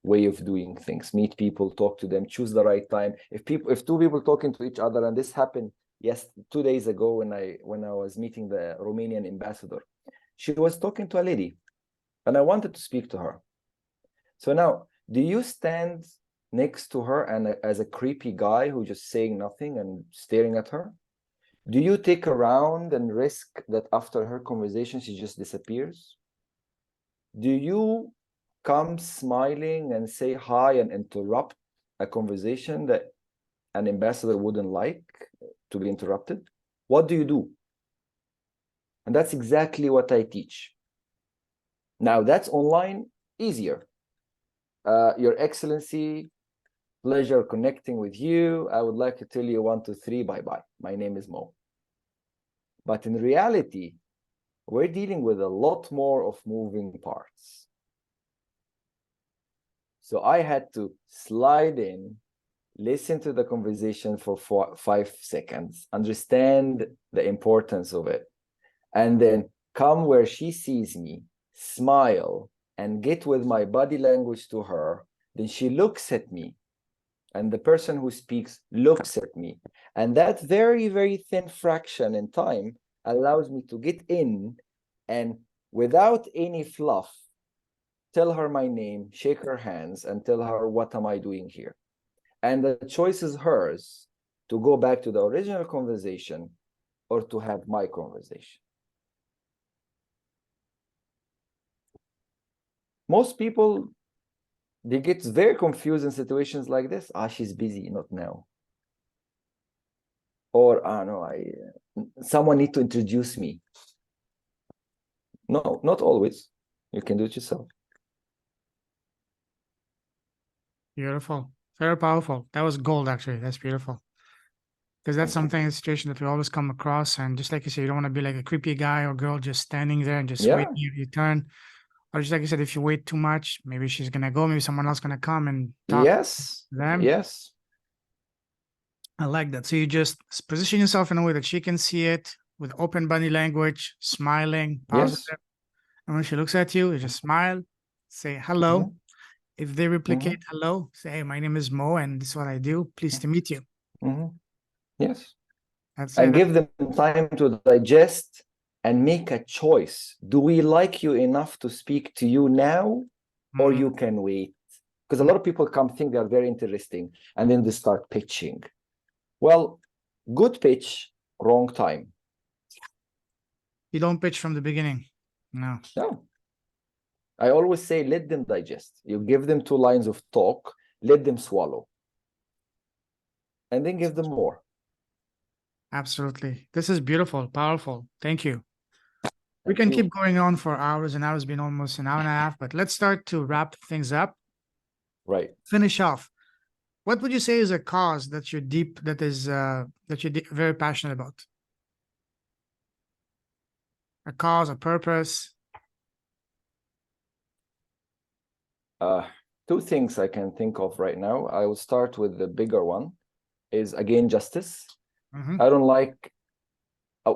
B: way of doing things. Meet people, talk to them, choose the right time. If two people talking to each other, and this happened 2 days ago when I was meeting the Romanian ambassador, she was talking to a lady, and I wanted to speak to her. So now, do you stand next to her and as a creepy guy who just saying nothing and staring at her? Do you take a round and risk that after her conversation she just disappears? Do you come smiling and say hi and interrupt a conversation that an ambassador wouldn't like to be interrupted? What do you do? And that's exactly what I teach. Now that's online, easier. Your Excellency, pleasure connecting with you. I would like to tell you 1, 2, 3, bye-bye. My name is Mo. But in reality, we're dealing with a lot more of moving parts. So I had to slide in, listen to the conversation for 5 seconds, understand the importance of it, and then come where she sees me, smile, and get with my body language to her. Then she looks at me, and the person who speaks looks at me. And that very, very thin fraction in time allows me to get in and without any fluff, tell her my name, shake her hands, and tell her, what am I doing here? And the choice is hers to go back to the original conversation or to have my conversation. Most people, they get very confused in situations like this. She's busy, not now. Or, no, someone need to introduce me. No, not always. You can do it yourself.
A: Beautiful. Very powerful. That was gold, actually. That's beautiful. Because that's something, a situation that we always come across. And just like you said, you don't want to be like a creepy guy or girl just standing there and just waiting your turn. Or just like you said, if you wait too much, maybe she's going to go. Maybe someone else going to come and talk to them.
B: Yes.
A: I like that. So you just position yourself in a way that she can see it with open body language, smiling, positive.
B: Yes.
A: And when she looks at you, you just smile, say hello. Mm-hmm. If they replicate hello, say, hey, my name is Mo and this is what I do. Pleased to meet you.
B: Yes.
A: That's
B: and
A: it.
B: Give them time to digest and make a choice. Do we like you enough to speak to you now, or you can wait? Because a lot of people think they are very interesting and then they start pitching. Well, good pitch, wrong time.
A: You don't pitch from the beginning. No.
B: I always say, let them digest. You give them 2 lines of talk, let them swallow. And then give them more.
A: Absolutely. This is beautiful, powerful. Thank you. We
B: Thank
A: can keep
B: you.
A: going on for hours and hours, been almost an hour and a half, but let's start to wrap things up.
B: Right.
A: Finish off. What would you say is a cause that you're very passionate about? A cause, a purpose?
B: Two things I can think of right now. I will start with the bigger one, is again justice. I don't like,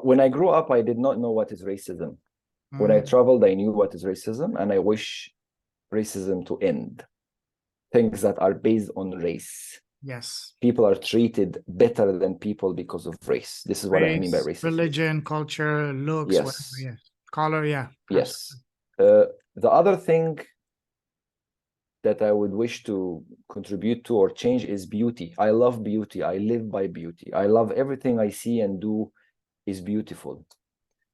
B: when I grew up, I did not know what is racism. When I traveled, I knew what is racism, and I wish racism to end. Things that are based on race.
A: Yes.
B: People are treated better than people because of race. This is what I mean by
A: Race,
B: racism.
A: religion, culture, looks,
B: Yes.
A: whatever. Yeah. Color, yeah.
B: Yes. The other thing that I would wish to contribute to or change is beauty. I love beauty. I live by beauty. I love everything I see and do is beautiful,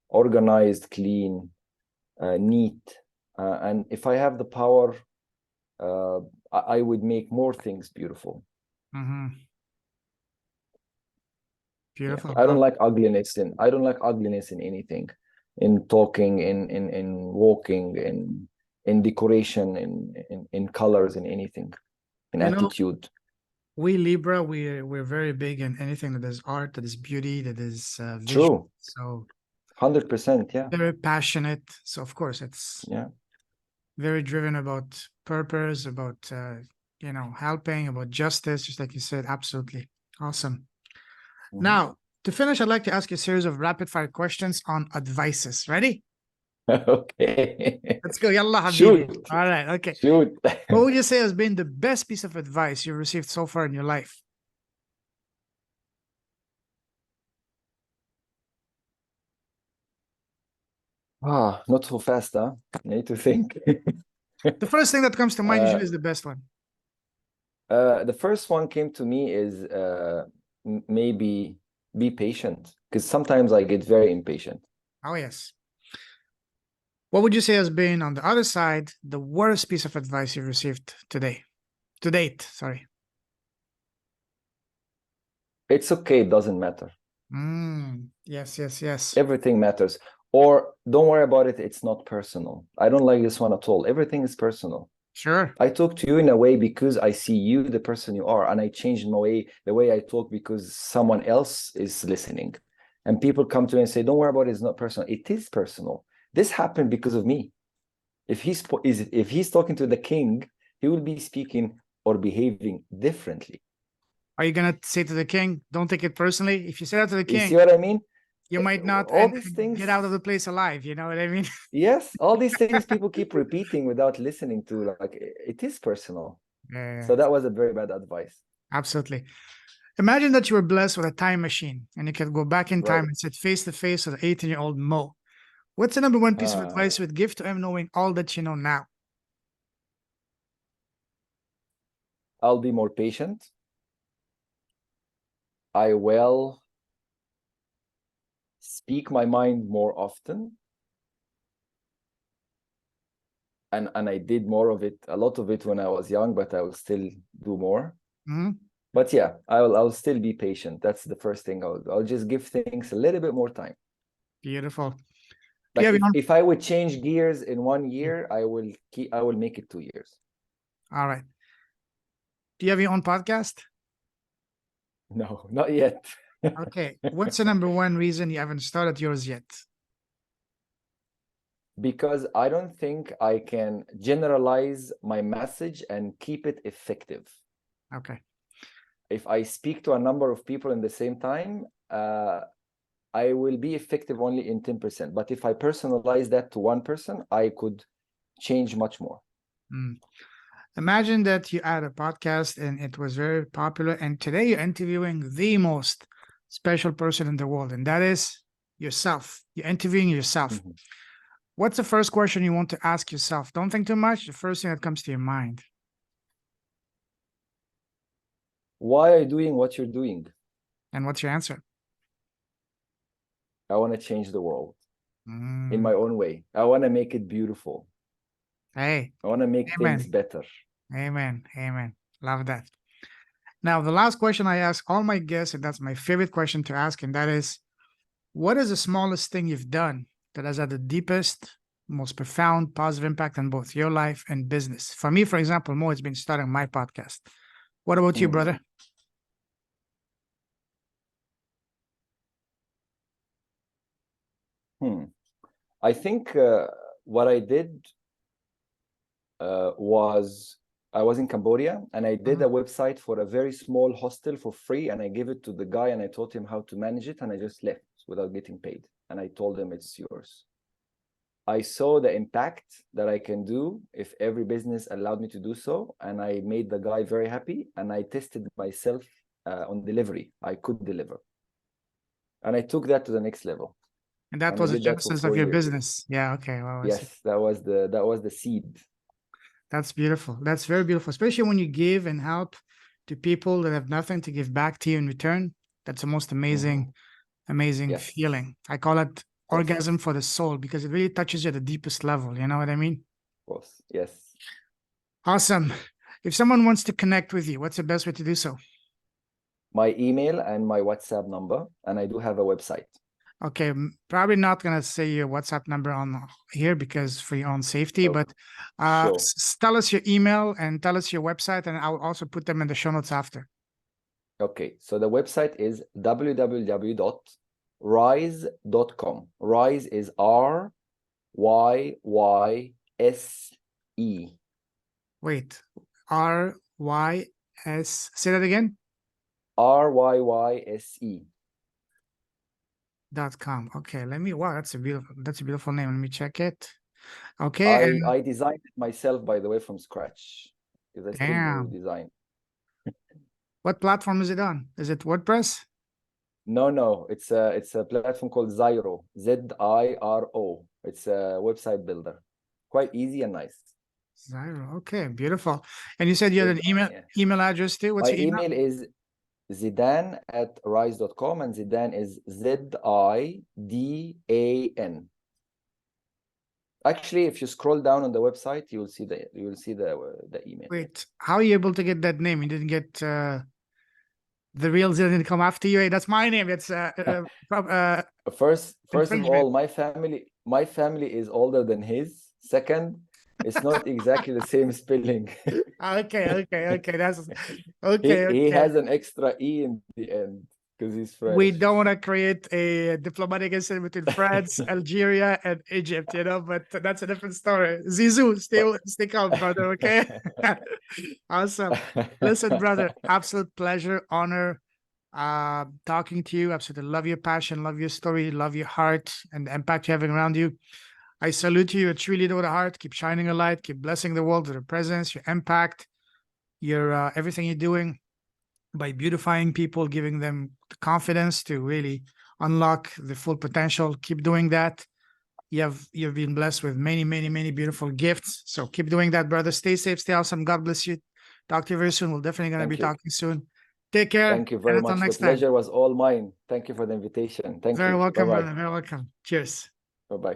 B: organized, clean, neat. And if I have the power, I would make more things beautiful.
A: Beautiful.
B: I don't like ugliness in anything, in talking, in walking, in decoration, in colors, in anything, in attitude.
A: We Libra, we're very big in anything that is art, that is beauty, that is vision.
B: True.
A: So
B: 100%, yeah.
A: very passionate. So of course, it's very driven about purpose, about helping, about justice, just like you said. Absolutely awesome. Now, to finish, I'd like to ask you a series of rapid fire questions on advices. Ready?
B: Okay.
A: Let's go. Yalla, habibi.
B: Shoot.
A: All right. Okay.
B: Shoot.
A: What would you say has been the best piece of advice you've received so far in your life?
B: Not so fast, huh? Need to think.
A: The first thing that comes to mind usually is the best one.
B: The first one came to me is maybe be patient, because sometimes I get very impatient.
A: Oh, yes. What would you say has been, on the other side, the worst piece of advice you've received today? To date, sorry.
B: It's okay, it doesn't matter.
A: Yes, yes, yes.
B: Everything matters. Or don't worry about it, it's not personal. I don't like this one at all. Everything is personal.
A: Sure.
B: I talk to you in a way because I see you, the person you are, and I change the way I talk because someone else is listening. And people come to me and say, don't worry about it, it's not personal. It is personal. This happened because of me. If he's talking to the king, he will be speaking or behaving differently.
A: Are you going to say to the king, don't take it personally? If you say that to the king,
B: you see what I mean?
A: You might not
B: all these things,
A: get out of the place alive. You know what I mean?
B: Yes, all these things people keep repeating without listening to. Like, it is personal. So that was a very bad advice.
A: Absolutely. Imagine that you were blessed with a time machine and you could go back in time and sit face to face with an 18-year-old Mo. What's the number one piece of advice you would give to him, knowing all that you know now?
B: I'll be more patient. I will speak my mind more often. And I did more of it, a lot of it when I was young, but I will still do more. But yeah, I'll still be patient. That's the first thing. I'll just give things a little bit more time.
A: Beautiful.
B: Like if I would change gears in 1 year, I will make it 2 years.
A: All right. Do you have your own podcast?
B: No, not yet.
A: Okay. What's the number one reason you haven't started yours yet?
B: Because I don't think I can generalize my message and keep it effective.
A: Okay.
B: If I speak to a number of people in the same time, I will be effective only in 10%. But if I personalize that to one person, I could change much more.
A: Imagine that you had a podcast and it was very popular, and today you're interviewing the most special person in the world, and that is yourself. You're interviewing yourself. What's the first question you want to ask yourself? Don't think too much. The first thing that comes to your mind.
B: Why are you doing what you're doing?
A: And what's your answer?
B: I want to change the world in my own way. I want to make it beautiful.
A: Hey.
B: I want to make things better.
A: Amen. Amen. Love that. Now, the last question I ask all my guests, and that's my favorite question to ask, and that is, what is the smallest thing you've done that has had the deepest, most profound, positive impact on both your life and business? For me, for example, Mo, it's been starting my podcast. What about you, brother?
B: I think what I did was I was in Cambodia and I did a website for a very small hostel for free, and I gave it to the guy and I taught him how to manage it, and I just left without getting paid. And I told him, it's yours. I saw the impact that I can do if every business allowed me to do so, and I made the guy very happy, and I tested myself on delivery. I could deliver, and I took that to the next level.
A: And that was the genesis of your business. Yeah. Okay. Well,
B: yes, that was the seed.
A: That's beautiful. That's very beautiful, especially when you give and help to people that have nothing to give back to you in return. That's the most amazing, amazing feeling. I call it orgasm for the soul, because it really touches you at the deepest level. You know what I mean?
B: Of course. Yes.
A: Awesome. If someone wants to connect with you, what's the best way to do so?
B: My email and my WhatsApp number, and I do have a website.
A: Okay, probably not going to say your WhatsApp number on here because for your own safety, but
B: sure.
A: Tell us your email and tell us your website, and I'll also put them in the show notes after.
B: Okay, so the website is www.ryse.com. Ryse is RYYSE.
A: Wait, RYS, say that again?
B: RYYSE.
A: .com. Okay, let me, wow, that's a beautiful name. Let me check it. Okay.
B: I designed it myself, by the way, from scratch, because I still do design.
A: What platform is it on? Is it WordPress?
B: No, it's a platform called Zyro, Ziro. It's a website builder. Quite easy and nice.
A: Zyro. Okay, beautiful. And you said you had an email address too. What's your email?
B: My email is Zidan@ryse.com, and Zidan is ZIDAN. Actually, if you scroll down on the website, you will see the email.
A: Wait, how are you able to get that name? You didn't get the real Zidan didn't come after you. Hey, that's my name. It's
B: first of all, my family is older than his. Second, it's not exactly the same spelling.
A: Okay. That's okay.
B: He has an extra E in the end because he's French.
A: We don't want to create a diplomatic incident between France, Algeria, and Egypt, but that's a different story. Zizou, stay calm, brother, okay? Awesome. Listen, brother, absolute pleasure, honor talking to you. Absolutely love your passion, love your story, love your heart, and the impact you're having around you. I salute you. You're truly leader with a heart. Keep shining a light. Keep blessing the world with your presence, your impact, your everything you're doing by beautifying people, giving them the confidence to really unlock the full potential. Keep doing that. You've been blessed with many, many, many beautiful gifts. So keep doing that, brother. Stay safe, stay awesome. God bless you. Talk to you very soon. We're definitely going to be talking soon. Take care.
B: Thank you very much. The pleasure was all mine. Thank you for the invitation. Thank you.
A: Very welcome, brother. Very welcome. Cheers.
B: Bye-bye.